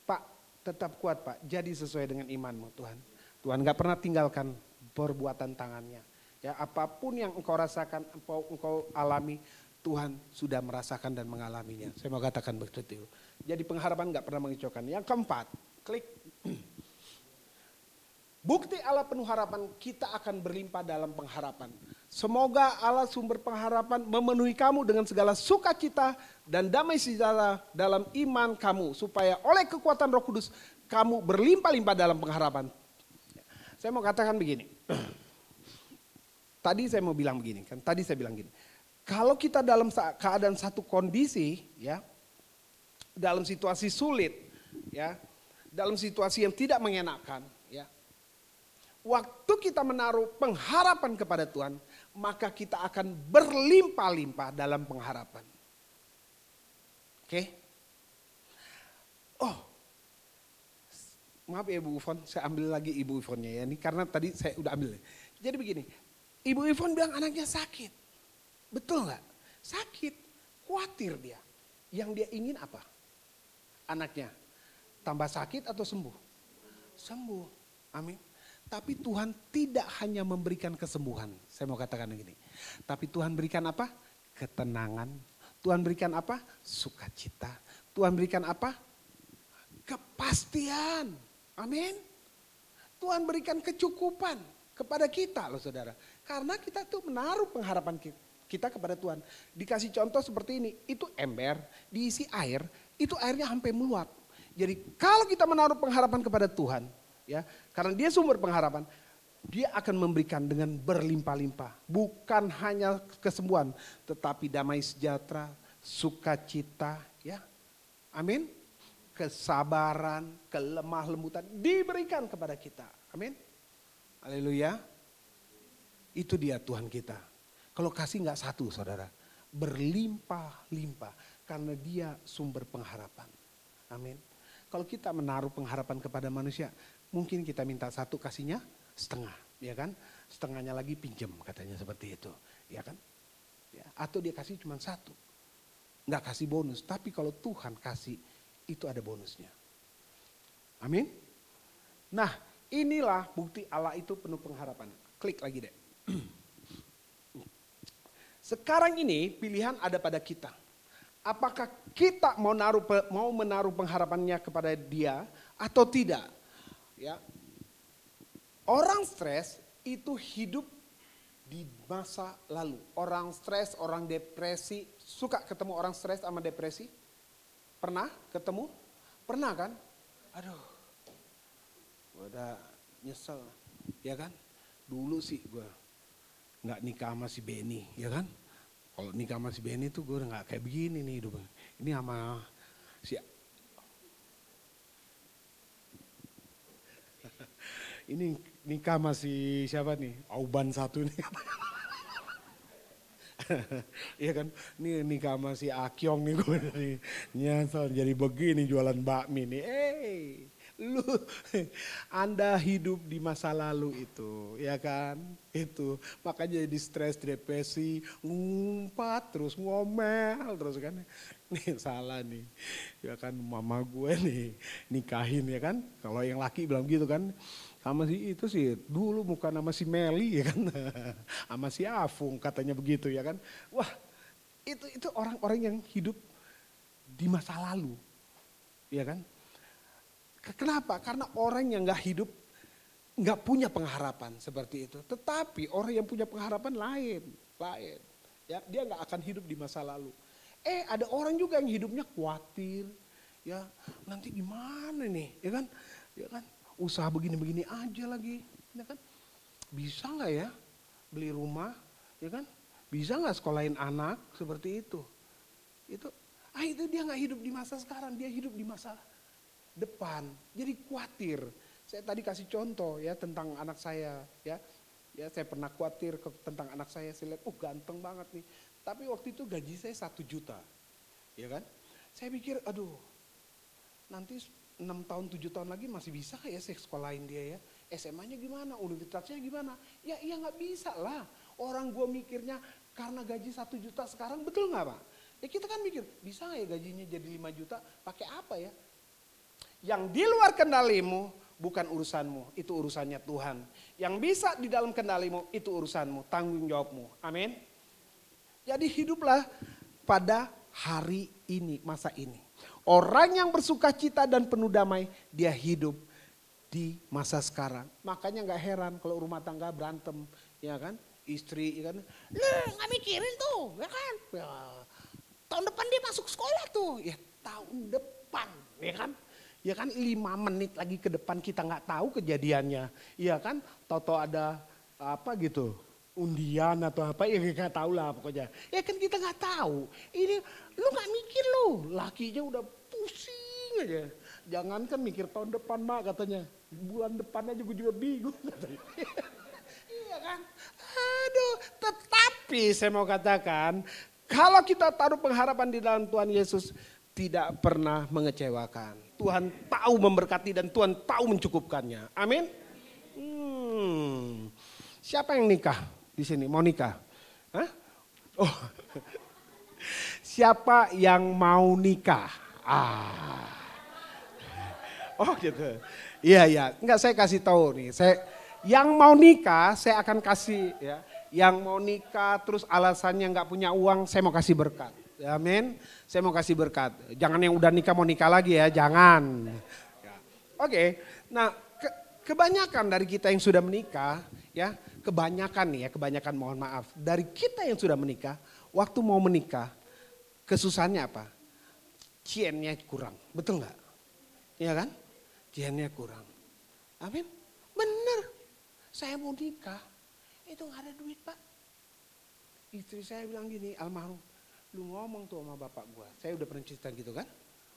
Pak, tetap kuat Pak, jadi sesuai dengan imanmu Tuhan. Tuhan gak pernah tinggalkan perbuatan tangannya. Ya, apapun yang engkau rasakan, engkau alami, Tuhan sudah merasakan dan mengalaminya. Saya mau katakan begitu. Jadi pengharapan gak pernah mengecewakan. Yang keempat, klik. Bukti Allah penuh harapan, kita akan berlimpah dalam pengharapan. Semoga Allah sumber pengharapan memenuhi kamu dengan segala sukacita dan damai sejahtera dalam iman kamu. Supaya oleh kekuatan Roh Kudus kamu berlimpah-limpah dalam pengharapan. Saya mau katakan begini. Tadi saya mau bilang begini kan. Tadi saya bilang gini. Kalau kita dalam keadaan satu kondisi ya. Dalam situasi sulit ya. Dalam situasi yang tidak mengenakan ya. Waktu kita menaruh pengharapan kepada Tuhan, maka kita akan berlimpah-limpah dalam pengharapan. Oke? Oh, maaf ya Ibu Ivon, saya ambil lagi Ibu Ivonnya ya. Ini karena tadi saya udah ambil. Jadi begini, Ibu Ivon bilang anaknya sakit. Betul nggak? Sakit, khawatir dia. Yang dia ingin apa? Anaknya tambah sakit atau sembuh? Sembuh, amin. Tapi Tuhan tidak hanya memberikan kesembuhan. Saya mau katakan begini. Tapi Tuhan berikan apa? Ketenangan. Tuhan berikan apa? Sukacita. Tuhan berikan apa? Kepastian. Amin. Tuhan berikan kecukupan kepada kita loh saudara. Karena kita tuh menaruh pengharapan kita kepada Tuhan. Dikasih contoh seperti ini. Itu ember, diisi air. Itu airnya sampai meluap. Jadi kalau kita menaruh pengharapan kepada Tuhan. Ya, karena dia sumber pengharapan, dia akan memberikan dengan berlimpah-limpah. Bukan hanya kesembuhan, tetapi damai sejahtera, sukacita, ya. Amin. Kesabaran, kelemah lembutan diberikan kepada kita. Amin. Haleluya. Itu dia Tuhan kita. Kalau kasih nggak satu saudara, berlimpah-limpah karena dia sumber pengharapan. Amin. Kalau kita menaruh pengharapan kepada manusia, mungkin kita minta satu kasihnya setengah, ya kan? Setengahnya lagi pinjam katanya seperti itu, ya kan? Ya, atau dia kasih cuma satu, nggak kasih bonus. Tapi kalau Tuhan kasih, itu ada bonusnya. Amin. Nah, inilah bukti Allah itu penuh pengharapan. Klik lagi deh. Sekarang ini pilihan ada pada kita. Apakah kita mau menaruh pengharapannya kepada Dia atau tidak? Ya, orang stres itu hidup di masa lalu. Orang stres, orang depresi, suka ketemu orang stres sama depresi? Pernah ketemu? Pernah kan? Aduh, gue udah nyesel, ya kan? Dulu sih gue nggak nikah sama si Benny, ya kan? Kalau nikah sama si Benny tuh gue udah nggak kayak begini nih hidupnya. Ini sama si ini nikah masih siapa nih? Auban satu nih. Iya kan? Ini nikah masih Akyong nih gue nih. Nyesel jadi begini jualan bakmi nih. Lu Anda hidup di masa lalu itu, ya kan? Itu makanya jadi stres, depresi, ngumpat terus, ngomel terus kan. Nih salah nih. Ya kan mama gue nih nikahin ya kan. Kalau yang laki bilang gitu kan. Sama si itu sih dulu bukan sama si Meli ya kan. Sama si Afung katanya begitu ya kan. Wah, itu orang-orang yang hidup di masa lalu. Ya kan? Kenapa? Karena orang yang gak hidup, gak punya pengharapan seperti itu. Tetapi orang yang punya pengharapan lain. Ya, dia gak akan hidup di masa lalu. Ada orang juga yang hidupnya khawatir. Ya, nanti gimana nih? Ya kan? Usaha begini-begini aja lagi. Ya kan? Bisa gak ya beli rumah? Ya kan? Bisa gak sekolahin anak seperti itu? Itu dia gak hidup di masa sekarang, dia hidup di masa depan. Jadi khawatir. Saya tadi kasih contoh ya tentang anak saya ya. Ya saya pernah khawatir tentang anak saya lihat ganteng banget nih. Tapi waktu itu gaji saya 1 juta. Ya kan? Saya pikir aduh nanti 6 tahun 7 tahun lagi masih bisa ya saya sekolahin dia ya. SMA-nya gimana? Universitasnya gimana? Ya nggak bisa lah. Orang gue mikirnya karena gaji 1 juta sekarang betul nggak Pak? Ya kita kan mikir, bisa gak ya gajinya jadi 5 juta, pakai apa ya? Yang di luar kendalimu bukan urusanmu, itu urusannya Tuhan. Yang bisa di dalam kendalimu, itu urusanmu, tanggung jawabmu. Amin. Jadi hiduplah pada hari ini, masa ini. Orang yang bersuka cita dan penuh damai, dia hidup di masa sekarang. Makanya gak heran kalau rumah tangga berantem, ya kan? Istri, ya kan? Gak mikirin tuh, ya kan? Ya, tahun depan dia masuk sekolah tuh, ya tahun depan, ya kan? Ya kan 5 menit lagi ke depan kita gak tahu kejadiannya, ya kan? Tahu-tahu ada apa gitu, undian atau apa, ya gak tahu lah pokoknya. Ya kan kita gak tahu, ini lu gak mikir lu, lakinya udah pusing aja. Jangankan mikir tahun depan mak katanya, bulan depan aja gue juga bingung katanya. Iya kan? Aduh, tetapi saya mau katakan, kalau kita taruh pengharapan di dalam Tuhan Yesus, tidak pernah mengecewakan. Tuhan tahu memberkati dan Tuhan tahu mencukupkannya. Amin. Siapa yang nikah di sini? Mau nikah? Hah? Oh. Siapa yang mau nikah? Oh gitu. Iya. Enggak, saya kasih tahu nih. Yang mau nikah saya akan kasih ya. Yang mau nikah terus alasannya nggak punya uang, saya mau kasih berkat. Amin. Saya mau kasih berkat. Jangan yang udah nikah mau nikah lagi ya, jangan. Ya. Oke. Nah, kebanyakan dari kita yang sudah menikah ya, kebanyakan mohon maaf. Dari kita yang sudah menikah, waktu mau menikah, kesusahannya apa? Ciennya kurang. Betul nggak? Iya kan? Ciennya kurang. Amin. Bener. Saya mau nikah. Itu gak ada duit pak. Istri saya bilang gini, almarhum, lu ngomong tuh sama bapak gua. Saya udah pernah cerita gitu kan.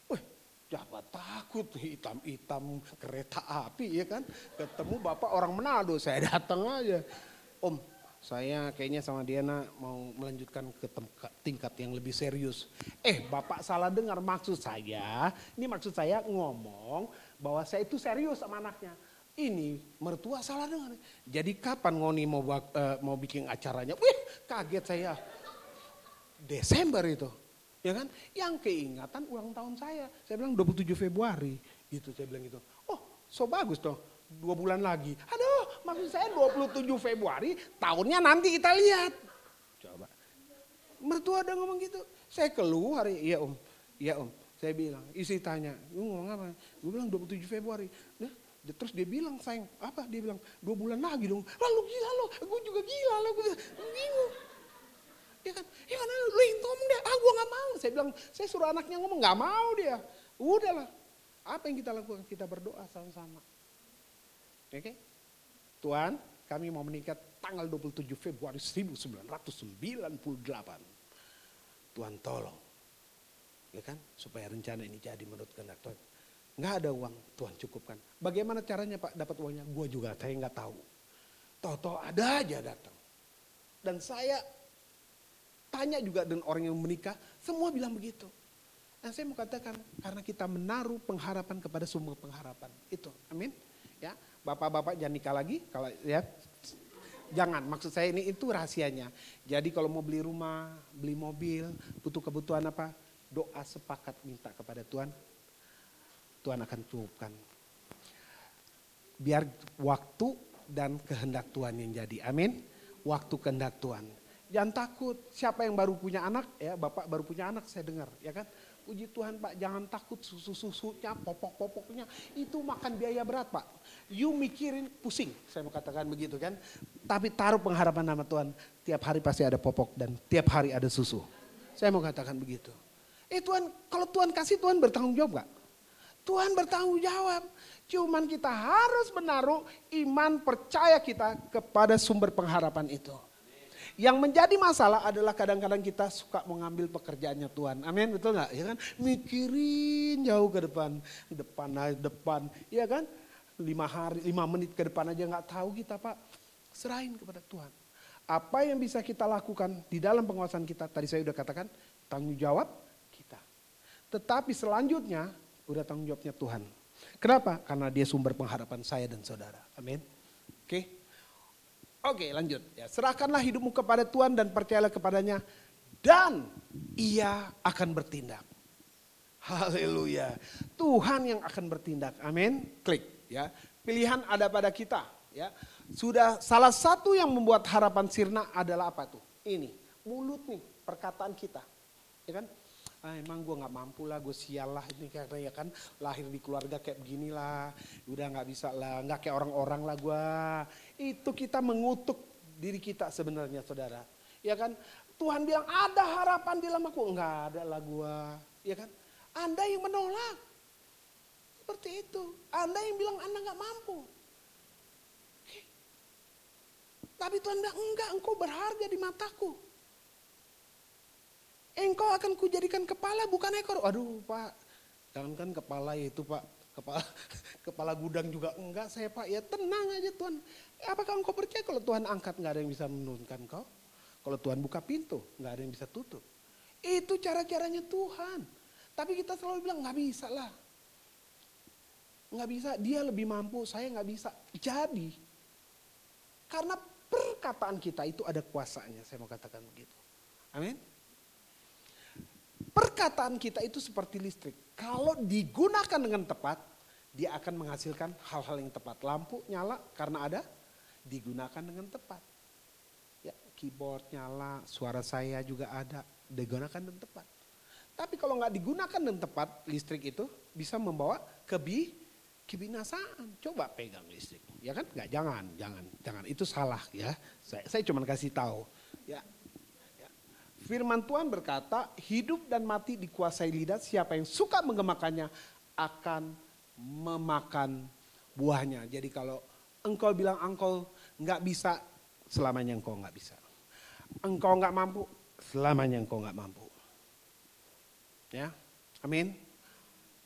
Wih, jangan takut, hitam-hitam kereta api ya kan. Ketemu bapak orang Manado, saya datang aja. Om, saya kayaknya sama Diana mau melanjutkan ke tingkat yang lebih serius. Bapak salah dengar, maksud saya ngomong bahwa saya itu serius sama anaknya. Ini mertua salah dengar. Jadi kapan Ngoni mau bikin acaranya? Wih, kaget saya. Desember itu. Ya kan? Yang keingatan ulang tahun saya. Saya bilang 27 Februari. Gitu saya bilang gitu. Oh, so bagus toh. 2 bulan lagi. Aduh, maksud saya 27 Februari, tahunnya nanti kita lihat. Coba. Mertua udah ngomong gitu. Saya keluar, iya om. Saya bilang, istri tanya, lu ngomong apa? Gue bilang 27 Februari. Nah, terus dia bilang, sayang, apa? Dia bilang, 2 bulan lagi dong. Lalu gila lo, gue juga gila lo, gue bingung. Ya kan, ya mana lu yang ngomong dia, gue gak mau. Saya bilang, saya suruh anaknya ngomong, gak mau dia. Udahlah, apa yang kita lakukan? Kita berdoa sama-sama. Oke? Tuhan, kami mau menikah tanggal 27 Februari 1998. Tuhan tolong. Ya kan, supaya rencana ini jadi menurut kehendak Tuhan. Nggak ada uang, Tuhan cukupkan. Bagaimana caranya Pak dapat uangnya? Gue juga, saya nggak tahu. Tahu-tahu ada aja datang. Dan saya tanya juga dengan orang yang menikah, semua bilang begitu. Nah saya mau katakan, karena kita menaruh pengharapan kepada sumber pengharapan. Itu, amin. Ya, bapak-bapak jangan nikah lagi, kalau ya jangan. Maksud saya itu rahasianya. Jadi kalau mau beli rumah, beli mobil, butuh kebutuhan apa, doa sepakat minta kepada Tuhan. Tuhan akan cukupkan. Biar waktu dan kehendak Tuhan yang jadi. Amin. Waktu kehendak Tuhan. Jangan takut. Siapa yang baru punya anak, ya bapak baru punya anak saya dengar, ya kan. Puji Tuhan Pak, jangan takut susu-susunya, popok-popoknya. Itu makan biaya berat Pak. You mikirin pusing, saya mau katakan begitu kan. Tapi taruh pengharapan nama Tuhan. Tiap hari pasti ada popok dan tiap hari ada susu. Saya mau katakan begitu. Tuhan, kalau Tuhan kasih, Tuhan bertanggung jawab gak? Tuhan bertanggung jawab. Cuman kita harus menaruh iman percaya kita kepada sumber pengharapan itu. Yang menjadi masalah adalah kadang-kadang kita suka mengambil pekerjaannya Tuhan. Amin, betul gak? Ya kan? Mikirin jauh ke depan. Ya kan? 5 menit ke depan aja gak tahu kita Pak. Serahin kepada Tuhan. Apa yang bisa kita lakukan di dalam penguasaan kita, tadi saya sudah katakan, tanggung jawab kita. Tetapi selanjutnya, udah tanggung jawabnya Tuhan. Kenapa? Karena dia sumber pengharapan saya dan saudara. Amin. Oke, lanjut. Ya, serahkanlah hidupmu kepada Tuhan dan percayalah kepadanya. dan ia akan bertindak. Haleluya. Tuhan yang akan bertindak. Amin. Klik ya. Pilihan ada pada kita ya. Sudah salah satu yang membuat harapan sirna adalah apa tuh? Ini, mulut nih, perkataan kita. Ya kan? Emang gue gak mampu lah, gue sial lah ini karena ya kan lahir di keluarga kayak beginilah, udah gak bisa lah, gak kayak orang-orang lah gue. Itu kita mengutuk diri kita sebenarnya saudara. Ya kan, Tuhan bilang ada harapan di dalam aku, enggak ada lah gue. Ya kan, Anda yang menolak. Seperti itu, Anda yang bilang Anda gak mampu. Oke. Tapi Tuhan bilang enggak, engkau berharga di mataku. Engkau akan kujadikan kepala bukan ekor. Aduh Pak, jangankan kepala itu Pak, kepala gudang juga enggak saya Pak. Ya tenang aja Tuhan. Apakah engkau percaya kalau Tuhan angkat nggak ada yang bisa menurunkan kau? Kalau Tuhan buka pintu nggak ada yang bisa tutup. Itu cara-caranya Tuhan. Tapi kita selalu bilang nggak bisa lah. Nggak bisa, dia lebih mampu, saya nggak bisa. Jadi, karena perkataan kita itu ada kuasanya, saya mau katakan begitu. Amin. Perkataan kita itu seperti listrik. Kalau digunakan dengan tepat, dia akan menghasilkan hal-hal yang tepat. Lampu nyala karena ada digunakan dengan tepat. Ya, keyboard nyala, suara saya juga ada, digunakan dengan tepat. Tapi kalau nggak digunakan dengan tepat, listrik itu bisa membawa kebinasaan. Coba pegang listrik, ya kan? Nggak, jangan. Itu salah ya. Saya cuma kasih tahu. Ya. Firman Tuhan berkata, hidup dan mati dikuasai lidah, siapa yang suka menggemakannya akan memakan buahnya. Jadi kalau engkau bilang engkau nggak bisa, selamanya engkau nggak bisa. Engkau nggak mampu, selamanya engkau nggak mampu. Ya, amin.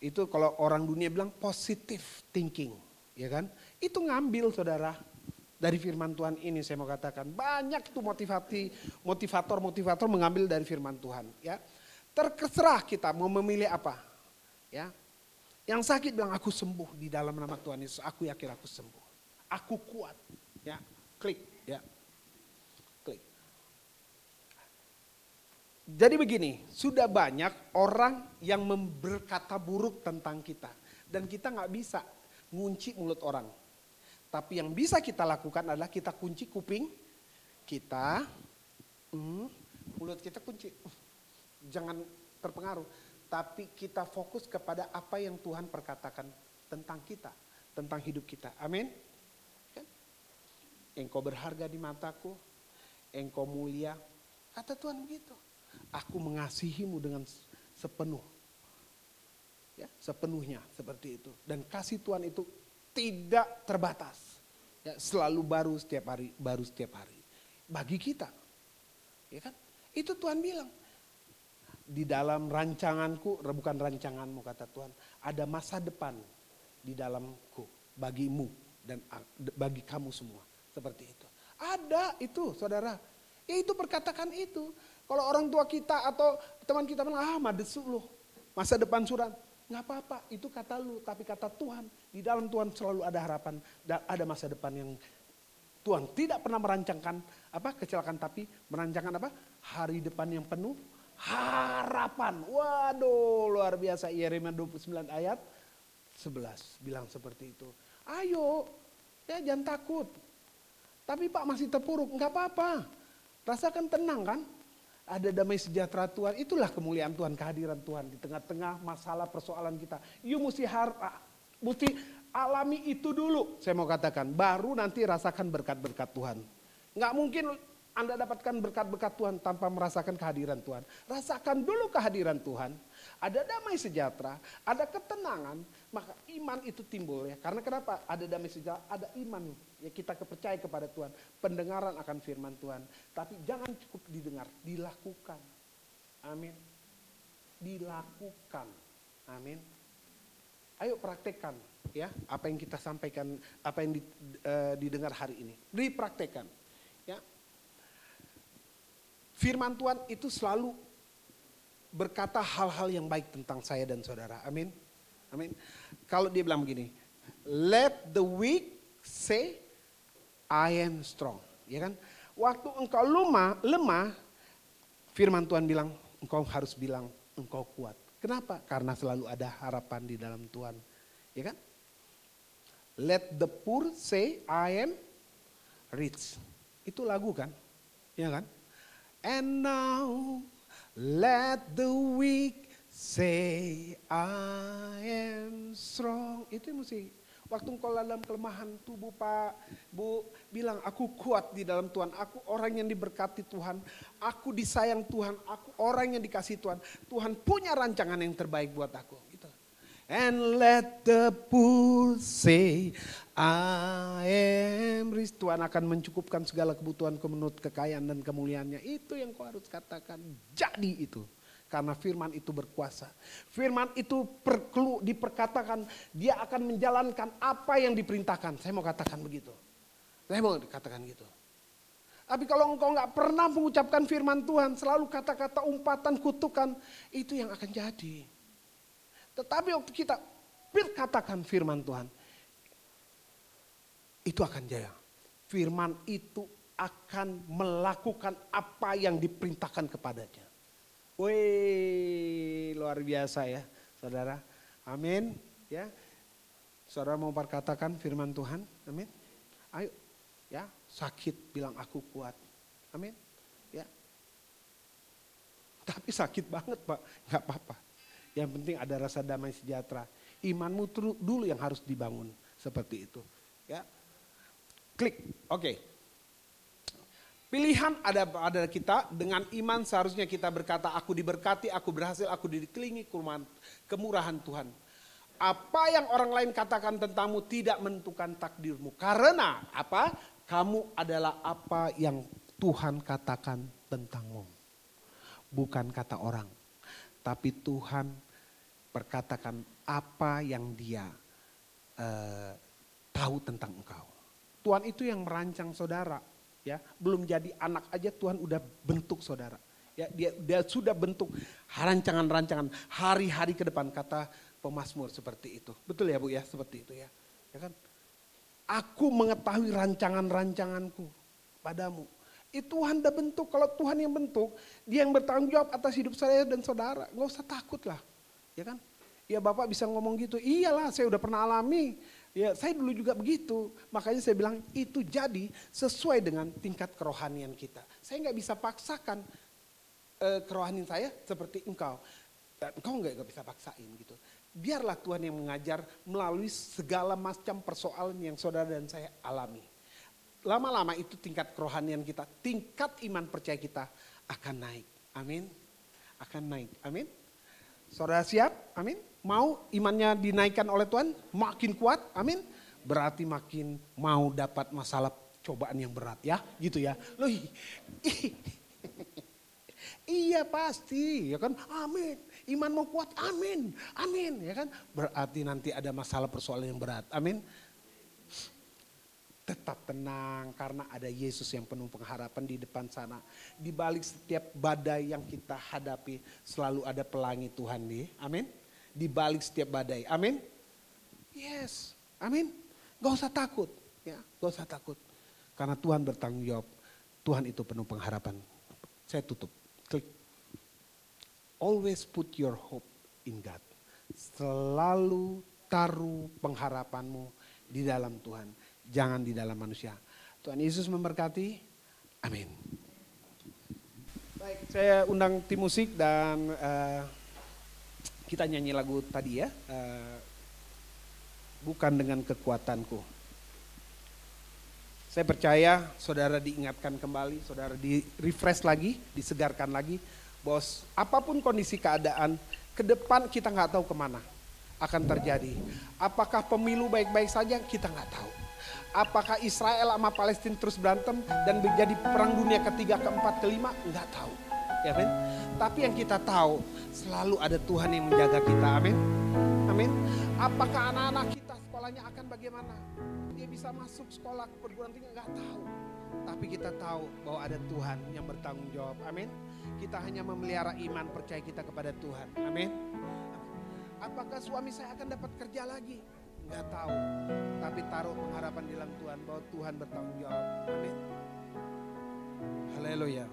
Itu kalau orang dunia bilang positive thinking, ya kan? Itu ngambil saudara. Dari firman Tuhan ini saya mau katakan banyak itu motivator mengambil dari firman Tuhan ya. Terserah kita mau memilih apa ya. Yang sakit bilang aku sembuh di dalam nama Tuhan Yesus, aku yakin aku sembuh. Aku kuat ya. Klik ya. Klik. Jadi begini, sudah banyak orang yang berkata buruk tentang kita dan kita nggak bisa ngunci mulut orang. Tapi yang bisa kita lakukan adalah kita kunci kuping kita, mulut kita kunci. Jangan terpengaruh. Tapi kita fokus kepada apa yang Tuhan perkatakan tentang kita, tentang hidup kita. Amin. Kan? Engkau berharga di mataku, engkau mulia. Kata Tuhan begitu. Aku mengasihimu dengan sepenuh. Ya, sepenuhnya seperti itu. Dan kasih Tuhan itu tidak terbatas. Ya, selalu baru setiap hari. Bagi kita. Ya kan? Itu Tuhan bilang. Di dalam rancanganku, bukan rancanganmu kata Tuhan. Ada masa depan di dalamku. Bagimu dan bagi kamu semua. Seperti itu. Ada itu saudara. Ya itu perkatakan itu. Kalau orang tua kita atau teman kita bilang, madesu loh. Masa depan suram. Nggak apa-apa, itu kata lu, tapi kata Tuhan. Di dalam Tuhan selalu ada harapan, ada masa depan yang Tuhan tidak pernah merancangkan kecelakaan, tapi merancangkan hari depan yang penuh harapan. Waduh, luar biasa. Yeremia 29 ayat 11 bilang seperti itu. Ayo, ya jangan takut. Tapi Pak masih terpuruk, nggak apa-apa. Rasakan tenang kan? Ada damai sejahtera Tuhan, itulah kemuliaan Tuhan, kehadiran Tuhan di tengah-tengah masalah persoalan kita. You mesti alami itu dulu, saya mau katakan. Baru nanti rasakan berkat-berkat Tuhan. Nggak mungkin Anda dapatkan berkat-berkat Tuhan tanpa merasakan kehadiran Tuhan. Rasakan dulu kehadiran Tuhan. Ada damai sejahtera, ada ketenangan, maka iman itu timbul ya. Karena kenapa? Ada damai sejahtera, ada iman. Ya kita kepercaya kepada Tuhan. Pendengaran akan firman Tuhan. Tapi jangan cukup didengar, dilakukan. Amin. Dilakukan. Amin. Ayo praktekkan ya apa yang kita sampaikan, apa yang didengar hari ini. Dipraktekkan. Ya. Firman Tuhan itu selalu berkata hal-hal yang baik tentang saya dan saudara. Amin. Amin. Kalau dia bilang begini, let the weak say I am strong. Ya kan? Waktu engkau lemah, firman Tuhan bilang, engkau harus bilang engkau kuat. Kenapa? Karena selalu ada harapan di dalam Tuhan. Ya kan? Let the poor say I am rich. Itu lagu kan? Ya kan? And now let the weak say I am strong. Itu mesti. Waktu engkau dalam kelemahan tubuh Pak, Bu, bilang aku kuat di dalam Tuhan. Aku orang yang diberkati Tuhan. Aku disayang Tuhan. Aku orang yang dikasih Tuhan. Tuhan punya rancangan yang terbaik buat aku. Gitu. And let the poor say I am rich. Tuhan akan mencukupkan segala kebutuhanku menurut kekayaan dan kemuliaannya. Itu yang kau harus katakan. Jadi itu. Karena firman itu berkuasa. Firman itu perlu diperkatakan. Dia akan menjalankan apa yang diperintahkan. Saya mau katakan begitu. Saya mau katakan gitu. Tapi kalau engkau nggak pernah mengucapkan firman Tuhan. Selalu kata-kata umpatan, kutukan. Itu yang akan jadi. Tetapi waktu kita berkatakan firman Tuhan. Itu akan jaya. Firman itu akan melakukan apa yang diperintahkan kepadanya. Wih, luar biasa ya, saudara. Amin. Ya, saudara mau perkatakan firman Tuhan. Amin. Ayo, ya, sakit bilang aku kuat. Amin. Ya. Tapi sakit banget Pak, nggak apa-apa. Yang penting ada rasa damai sejahtera. Imanmu dulu yang harus dibangun seperti itu. Ya, klik. Oke. Pilihan ada pada kita. Dengan iman seharusnya kita berkata, aku diberkati, aku berhasil, aku dikelilingi kemurahan Tuhan. Apa yang orang lain katakan tentangmu tidak menentukan takdirmu. Karena apa? Kamu adalah apa yang Tuhan katakan tentangmu. Bukan kata orang. Tapi Tuhan berkatakan apa yang dia tahu tentang engkau. Tuhan itu yang merancang saudara. Ya, belum jadi anak aja Tuhan udah bentuk saudara. Ya, dia sudah bentuk rancangan-rancangan hari-hari ke depan, kata pemazmur seperti itu. Betul ya Bu ya, seperti itu ya. Ya kan? Aku mengetahui rancangan-rancanganku padamu. Itu Tuhan udah bentuk. Kalau Tuhan yang bentuk, dia yang bertanggung jawab atas hidup saya dan saudara. Gak usah takut lah. Ya kan? Ya Bapak bisa ngomong gitu, iyalah saya udah pernah alami. Ya saya dulu juga begitu. Makanya saya bilang itu jadi sesuai dengan tingkat kerohanian kita. Saya nggak bisa paksakan kerohanian saya seperti engkau. Dan engkau nggak bisa paksain gitu. Biarlah Tuhan yang mengajar melalui segala macam persoalan yang saudara dan saya alami. Lama-lama itu tingkat kerohanian kita, tingkat iman percaya kita akan naik. Amin. Akan naik. Amin. Saudara siap? Amin. Mau imannya dinaikkan oleh Tuhan? Makin kuat? Amin. Berarti makin mau dapat masalah cobaan yang berat ya. Gitu ya. Loh, iya pasti ya kan. Amin. Iman mau kuat? Amin. Amin ya kan. Berarti nanti ada masalah persoalan yang berat. Amin. Tetap tenang karena ada Yesus yang penuh pengharapan di depan sana. Di balik setiap badai yang kita hadapi selalu ada pelangi Tuhan nih. Amin. Di balik setiap badai. Amin. Yes. Amin. Gak usah takut. Ya, gak usah takut. Karena Tuhan bertanggung jawab. Tuhan itu penuh pengharapan. Saya tutup. Klik. Always put your hope in God. Selalu taruh pengharapanmu di dalam Tuhan. Jangan di dalam manusia. Tuhan Yesus memberkati. Amin. Baik, saya undang tim musik dan kita nyanyi lagu tadi ya. Bukan dengan kekuatanku. Saya percaya saudara diingatkan kembali, saudara di refresh lagi, disegarkan lagi. Bahwa apapun kondisi keadaan, ke depan kita nggak tahu kemana akan terjadi. Apakah pemilu baik-baik saja? Kita nggak tahu. Apakah Israel sama Palestina terus berantem dan menjadi perang dunia ketiga, keempat, kelima? Enggak tahu. Ya, amin. Tapi yang kita tahu selalu ada Tuhan yang menjaga kita. Amin. Amin. Apakah anak-anak kita sekolahnya akan bagaimana? Dia bisa masuk sekolah perguruan tinggi? Enggak tahu. Tapi kita tahu bahwa ada Tuhan yang bertanggung jawab. Amin. Kita hanya memelihara iman percaya kita kepada Tuhan. Amin. Apakah suami saya akan dapat kerja lagi? Enggak tahu, tapi taruh pengharapan di dalam Tuhan bahwa Tuhan bertanggung jawab. Amin. Haleluya.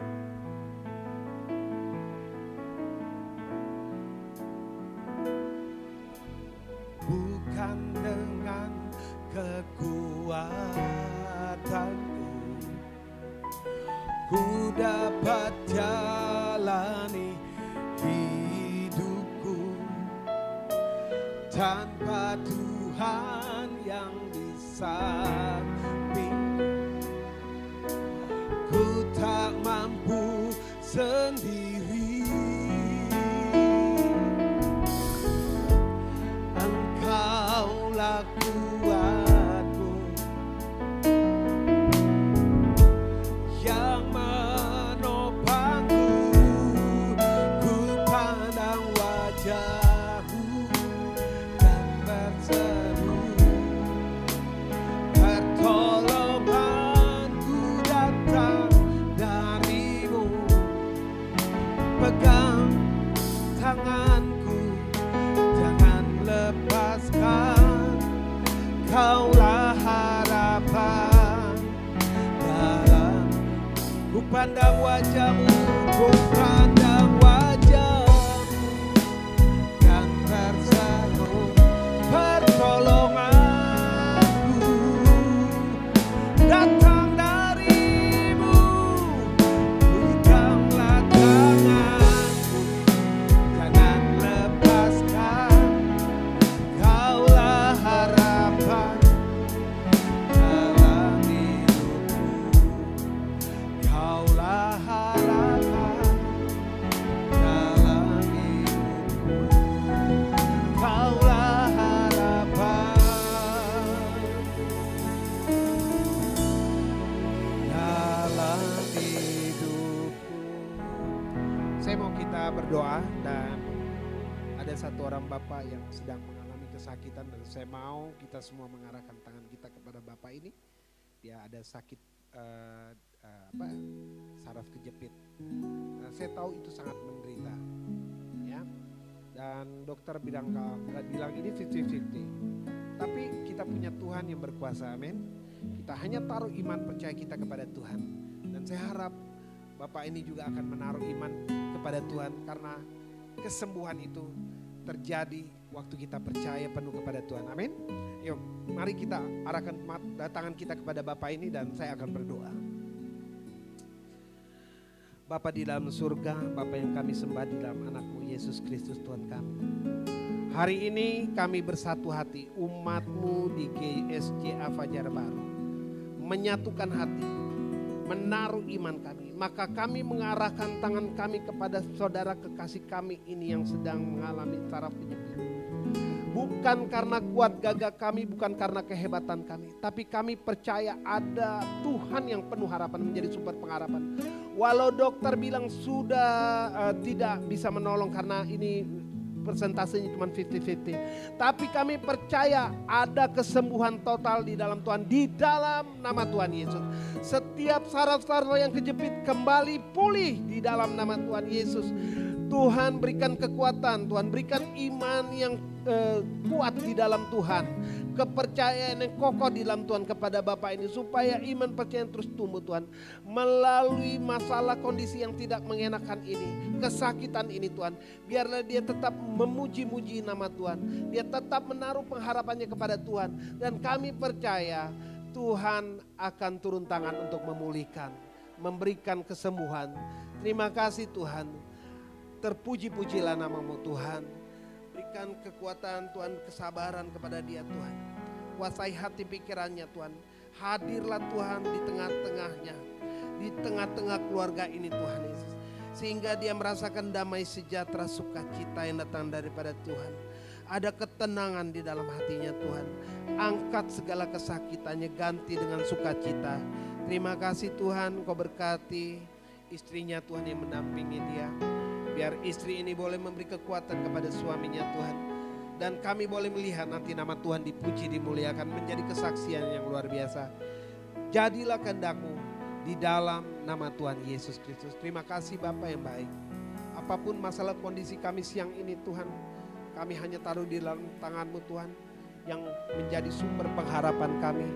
tanpa Tuhan yang di samping, ku tak mampu sendiri. Engkaulah kuatku yang menopangku, ku pandang wajah-Mu dan berseru, pertolonganku datang dari-Mu. Pegang tanganku, jangan lepaskan, Kaulah harapan dalam. Ku pandang wajah-Mu, ku pandang wajah-Mu dan berseru, pertolonganku datang dari-Mu. Peganglah tanganku, jangan lepaskan, Kaulah harapan dalam hidupku. Kaulah harapan dalam hidupku. Kaulah harapan dalam hidupku. Saya mau kita berdoa, dan ada satu orang Bapak yang sedang mengalami kesakitan, dan saya mau kita semua mengarahkan tangan kita kepada Bapak ini. Dia ada sakit saraf kejepit. Saya tahu itu sangat menderita, ya. Dan dokter bilang ini 50-50. Tapi kita punya Tuhan yang berkuasa, amin. Kita hanya taruh iman percaya kita kepada Tuhan. Dan saya harap Bapak ini juga akan menaruh iman kepada Tuhan, karena kesembuhan itu terjadi waktu kita percaya penuh kepada Tuhan, amin. Yuk, mari kita arahkan tangan kita kepada Bapak ini, dan saya akan berdoa. Bapa di dalam surga, Bapa yang kami sembah di dalam anak-Mu Yesus Kristus Tuhan kami. Hari ini kami bersatu hati, umat-Mu di GSJA Fajar Baru, menyatukan hati, menaruh iman kami. Maka kami mengarahkan tangan kami kepada saudara kekasih kami ini yang sedang mengalami saraf kejepit. Bukan karena kuat gagah kami, bukan karena kehebatan kami, tapi kami percaya ada Tuhan yang penuh harapan, menjadi sumber pengharapan. Walau dokter bilang sudah tidak bisa menolong karena ini persentasenya cuma 50-50, tapi kami percaya ada kesembuhan total di dalam Tuhan, di dalam nama Tuhan Yesus. Setiap saraf-saraf yang kejepit kembali pulih di dalam nama Tuhan Yesus. Tuhan berikan kekuatan, Tuhan berikan iman yang kuat di dalam Tuhan, kepercayaan yang kokoh di dalam Tuhan kepada Bapak ini, supaya iman percaya terus tumbuh Tuhan, melalui masalah kondisi yang tidak mengenakan ini, kesakitan ini Tuhan. Biarlah dia tetap memuji-muji nama Tuhan, dia tetap menaruh pengharapannya kepada Tuhan, dan kami percaya Tuhan akan turun tangan untuk memulihkan, memberikan kesembuhan. Terima kasih Tuhan. Terpuji-pujilah nama-Mu Tuhan. Berikan kekuatan Tuhan, kesabaran kepada dia Tuhan. Kuasai hati pikirannya Tuhan. Hadirlah Tuhan di tengah-tengahnya, di tengah-tengah keluarga ini Tuhan Yesus. Sehingga dia merasakan damai sejahtera, sukacita yang datang daripada Tuhan. Ada ketenangan di dalam hatinya Tuhan. Angkat segala kesakitannya, ganti dengan sukacita. Terima kasih Tuhan, Kau berkati istrinya Tuhan yang mendampingi dia. Biar istri ini boleh memberi kekuatan kepada suaminya Tuhan. Dan kami boleh melihat nanti nama Tuhan dipuji, dimuliakan, menjadi kesaksian yang luar biasa. Jadilah kehendak-Mu di dalam nama Tuhan Yesus Kristus. Terima kasih Bapa yang baik. Apapun masalah kondisi kami siang ini Tuhan, kami hanya taruh di dalam tangan-Mu Tuhan, yang menjadi sumber pengharapan kami.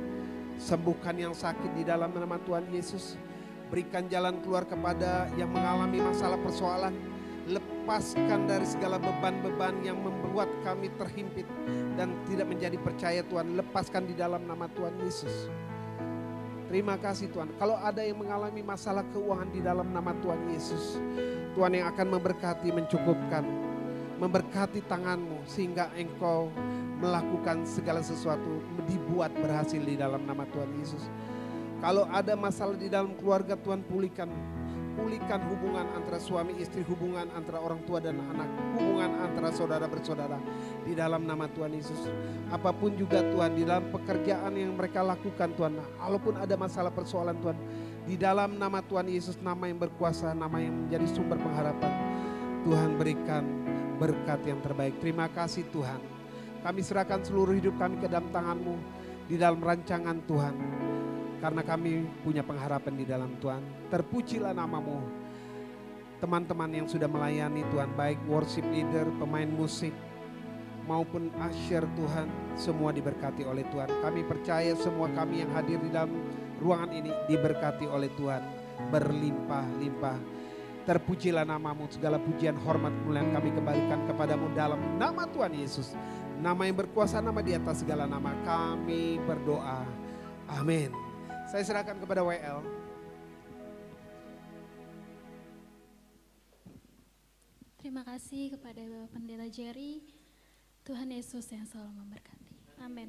Sembuhkan yang sakit di dalam nama Tuhan Yesus. Berikan jalan keluar kepada yang mengalami masalah persoalan. Lepaskan dari segala beban-beban yang membuat kami terhimpit dan tidak menjadi percaya Tuhan. Lepaskan di dalam nama Tuhan Yesus. Terima kasih Tuhan. Kalau ada yang mengalami masalah keuangan di dalam nama Tuhan Yesus, Tuhan yang akan memberkati, mencukupkan, memberkati tanganmu sehingga engkau melakukan segala sesuatu dibuat berhasil di dalam nama Tuhan Yesus. Kalau ada masalah di dalam keluarga, Tuhan pulihkan hubungan antara suami istri, hubungan antara orang tua dan anak, hubungan antara saudara bersaudara di dalam nama Tuhan Yesus. Apapun juga Tuhan, di dalam pekerjaan yang mereka lakukan Tuhan, walaupun ada masalah persoalan Tuhan, di dalam nama Tuhan Yesus, nama yang berkuasa, nama yang menjadi sumber pengharapan, Tuhan berikan berkat yang terbaik. Terima kasih Tuhan. Kami serahkan seluruh hidup kami ke dalam tangan-Mu di dalam rancangan Tuhan. Karena kami punya pengharapan di dalam Tuhan. Terpujilah nama-Mu. Teman-teman yang sudah melayani Tuhan, baik worship leader, pemain musik, maupun usher Tuhan, semua diberkati oleh Tuhan. Kami percaya semua kami yang hadir di dalam ruangan ini diberkati oleh Tuhan. Berlimpah-limpah. Terpujilah nama-Mu, segala pujian, hormat, kemuliaan kami kembalikan kepadamu dalam nama Tuhan Yesus. Nama yang berkuasa, nama di atas segala nama. Kami berdoa. Amin. Saya serahkan kepada WL. Terima kasih kepada Bapak Pendeta Jerry. Tuhan Yesus yang selalu memberkati. Amin.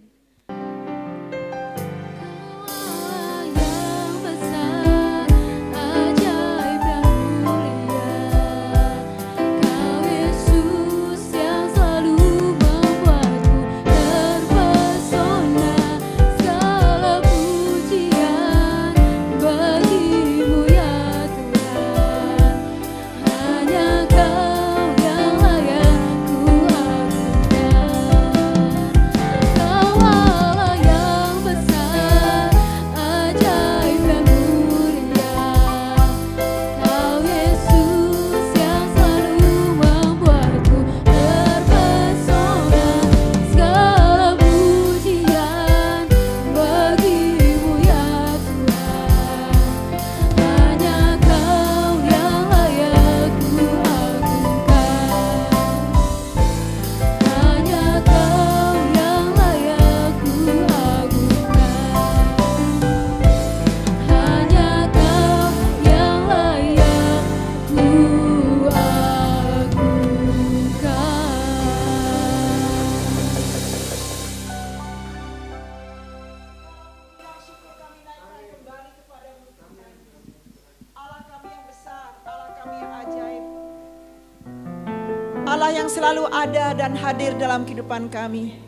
Allah yang selalu ada dan hadir dalam kehidupan kami.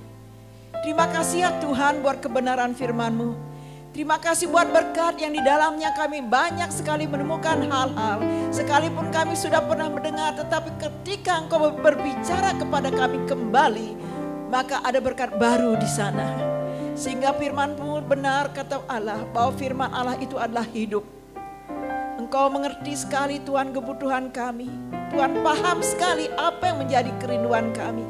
Terima kasih ya Tuhan buat kebenaran firman-Mu. Terima kasih buat berkat yang di dalamnya kami banyak sekali menemukan hal-hal. Sekalipun kami sudah pernah mendengar, tetapi ketika Engkau berbicara kepada kami kembali, maka ada berkat baru di sana. Sehingga firman-Mu benar kata Allah, bahwa firman Allah itu adalah hidup. Engkau mengerti sekali Tuhan kebutuhan kami. Tuhan paham sekali apa yang menjadi kerinduan kami.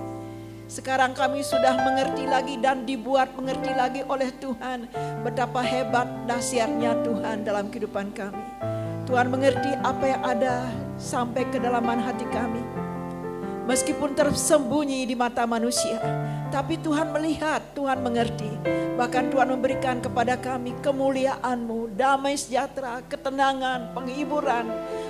Sekarang kami sudah mengerti lagi dan dibuat mengerti lagi oleh Tuhan betapa hebat dahsyatnya Tuhan dalam kehidupan kami. Tuhan mengerti apa yang ada sampai kedalaman hati kami. Meskipun tersembunyi di mata manusia, tapi Tuhan melihat, Tuhan mengerti. Bahkan Tuhan memberikan kepada kami kemuliaan-Mu, damai sejahtera, ketenangan, penghiburan.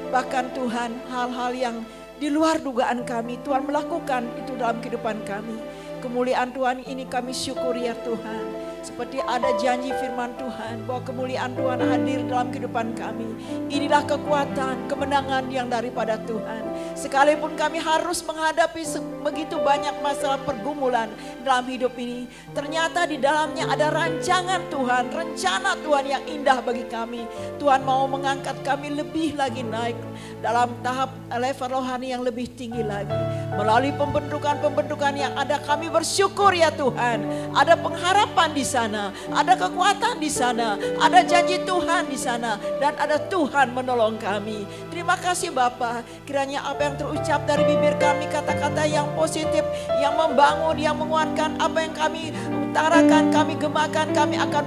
Bahkan Tuhan hal-hal yang di luar dugaan kami, Tuhan melakukan itu dalam kehidupan kami. Kemuliaan Tuhan ini kami syukuri ya Tuhan. Seperti ada janji firman Tuhan bahwa kemuliaan Tuhan hadir dalam kehidupan kami. Inilah kekuatan, kemenangan yang daripada Tuhan. Sekalipun kami harus menghadapi begitu banyak masalah pergumulan dalam hidup ini, ternyata di dalamnya ada rancangan Tuhan, rencana Tuhan yang indah bagi kami. Tuhan mau mengangkat kami lebih lagi naik dalam tahap level rohani yang lebih tinggi lagi. Melalui pembentukan-pembentukan yang ada, kami bersyukur ya Tuhan. Ada pengharapan di sana, ada kekuatan di sana, ada janji Tuhan di sana, dan ada Tuhan menolong kami. Terima kasih Bapa, kiranya apa yang terucap dari bibir kami, kata-kata yang positif, yang membangun, yang menguatkan, apa yang kami utarakan, kami gemakan, kami akan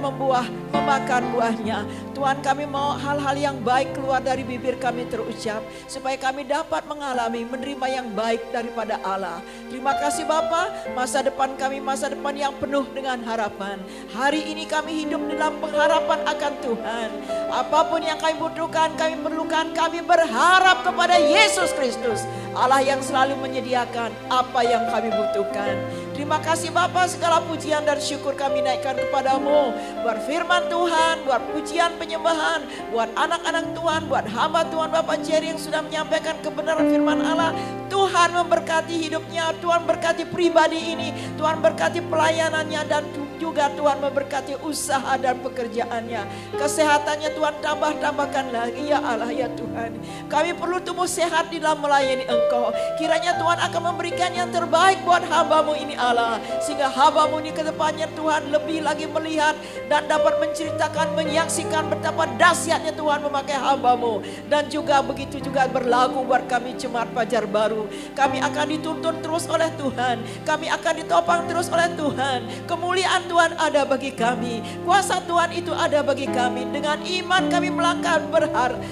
memakan buahnya. Tuhan, kami mau hal-hal yang baik keluar dari bibir kami terucap, supaya kami dapat mengalami, menerima yang baik daripada Allah. Terima kasih Bapa, masa depan kami masa depan yang penuh dengan harapan. Hari ini kami hidup dalam pengharapan akan Tuhan. Apapun yang kami butuhkan, kami perlukan, kami berharap kepada Yesus Kristus. Allah yang selalu menyediakan apa yang kami butuhkan. Terima kasih Bapa, segala pujian dan syukur kami naikkan kepadamu. Buat firman Tuhan, buat pujian penyembahan, buat anak-anak Tuhan, buat hamba Tuhan Bapak Jerry yang sudah menyampaikan kebenaran firman Allah. Tuhan memberkati hidupnya, Tuhan berkati pribadi ini, Tuhan berkati pelayanannya, dan juga Tuhan memberkati usaha dan pekerjaannya. Kesehatannya Tuhan tambahkan lagi ya Allah ya Tuhan. Kami perlu tumbuh sehat di dalam melayani Engkau. Kiranya Tuhan akan memberikan yang terbaik buat hamba-Mu ini Allah. Sehingga hamba-Mu ini ke depannya Tuhan lebih lagi melihat dan dapat menceritakan, menyaksikan betapa dahsyatnya Tuhan memakai hamba-Mu. Dan juga begitu juga berlaku buat kami Jemaat Fajar Baru. Kami akan dituntun terus oleh Tuhan. Kami akan ditopang terus oleh Tuhan. Kemuliaan Tuhan ada bagi kami. Kuasa Tuhan itu ada bagi kami. Dengan iman kami melangkah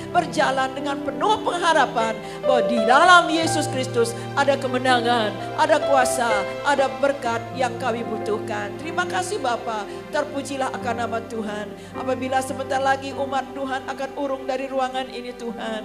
berjalan dengan penuh pengharapan bahwa di dalam Yesus Kristus ada kemenangan, ada kuasa, ada berkat yang kami butuhkan. Terima kasih Bapa. Terpujilah akan nama Tuhan. Apabila sebentar lagi umat Tuhan akan urung dari ruangan ini Tuhan,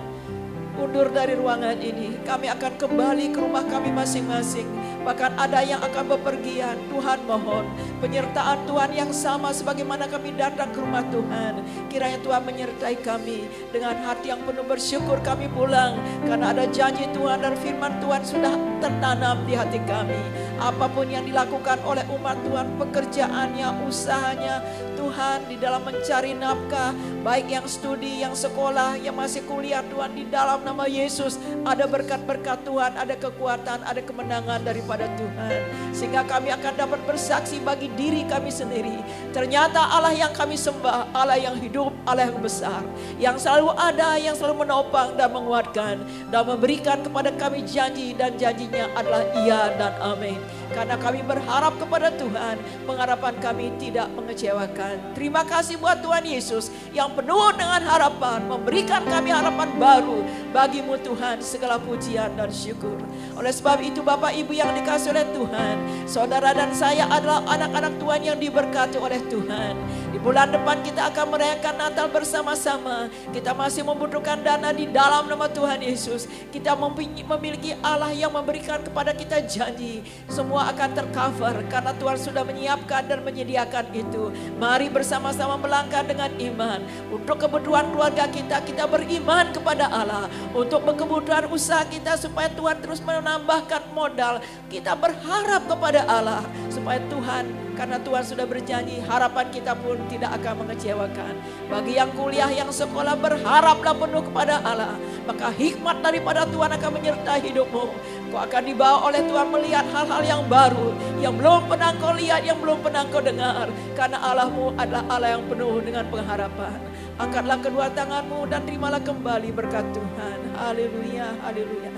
undur dari ruangan ini, kami akan kembali ke rumah kami masing-masing. Bahkan ada yang akan bepergian. Tuhan mohon penyertaan Tuhan yang sama sebagaimana kami datang ke rumah Tuhan. Kiranya Tuhan menyertai kami. Dengan hati yang penuh bersyukur kami pulang, karena ada janji Tuhan dan firman Tuhan sudah tertanam di hati kami. Apapun yang dilakukan oleh umat Tuhan, pekerjaannya, usahanya, Tuhan di dalam mencari nafkah, baik yang studi, yang sekolah, yang masih kuliah, Tuhan di dalam nama Yesus ada berkat-berkat Tuhan, ada kekuatan, ada kemenangan daripada Tuhan. Sehingga kami akan dapat bersaksi bagi diri kami sendiri. Ternyata Allah yang kami sembah, Allah yang hidup, Allah yang besar, yang selalu ada, yang selalu menopang dan menguatkan, dan memberikan kepada kami janji, dan janjinya adalah iya dan amin. Karena kami berharap kepada Tuhan, pengharapan kami tidak mengecewakan. Terima kasih buat Tuhan Yesus yang penuh dengan harapan, memberikan kami harapan baru. Bagimu Tuhan segala pujian dan syukur. Oleh sebab itu Bapak Ibu yang dikasihi oleh Tuhan, saudara dan saya adalah anak-anak Tuhan yang diberkati oleh Tuhan. Di bulan depan kita akan merayakan Natal bersama-sama. Kita masih membutuhkan dana di dalam nama Tuhan Yesus. Kita memiliki Allah yang memberikan kepada kita janji. Semua akan tercover karena Tuhan sudah menyiapkan dan menyediakan itu. Mari bersama-sama melangkah dengan iman. Untuk kebutuhan keluarga kita, kita beriman kepada Allah. Untuk kebutuhan usaha kita supaya Tuhan terus menambahkan modal, kita berharap kepada Allah supaya Tuhan, karena Tuhan sudah berjanji, harapan kita pun tidak akan mengecewakan. Bagi yang kuliah, yang sekolah, berharaplah penuh kepada Allah. Maka hikmat daripada Tuhan akan menyertai hidupmu. Kau akan dibawa oleh Tuhan melihat hal-hal yang baru, yang belum pernah kau lihat, yang belum pernah kau dengar. Karena Allahmu adalah Allah yang penuh dengan pengharapan. Angkatlah kedua tanganmu dan terimalah kembali berkat Tuhan. Haleluya, haleluya.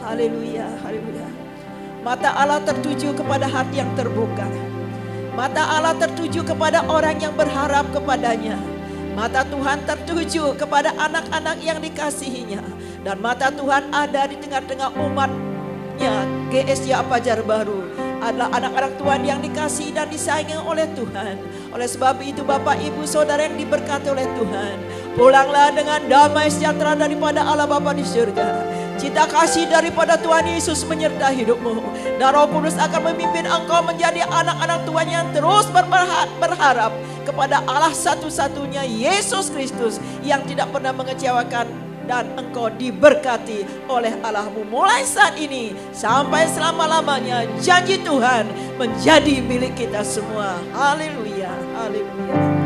Haleluya, haleluya. Mata Allah tertuju kepada hati yang terbuka. Mata Allah tertuju kepada orang yang berharap kepadanya. Mata Tuhan tertuju kepada anak-anak yang dikasihinya. Dan mata Tuhan ada di tengah-tengah umatnya. GSJ Fajar Baru adalah anak-anak Tuhan yang dikasihi dan disayangi oleh Tuhan. Oleh sebab itu Bapak Ibu Saudara yang diberkati oleh Tuhan, pulanglah dengan damai sejahtera daripada Allah Bapa di surga. Cita kasih daripada Tuhan Yesus menyertai hidupmu. Dan Roh Kudus akan memimpin engkau menjadi anak-anak Tuhan yang terus berharap kepada Allah satu-satunya, Yesus Kristus, yang tidak pernah mengecewakan. Dan engkau diberkati oleh Allahmu mulai saat ini sampai selama-lamanya. Janji Tuhan menjadi milik kita semua. Haleluya, haleluya.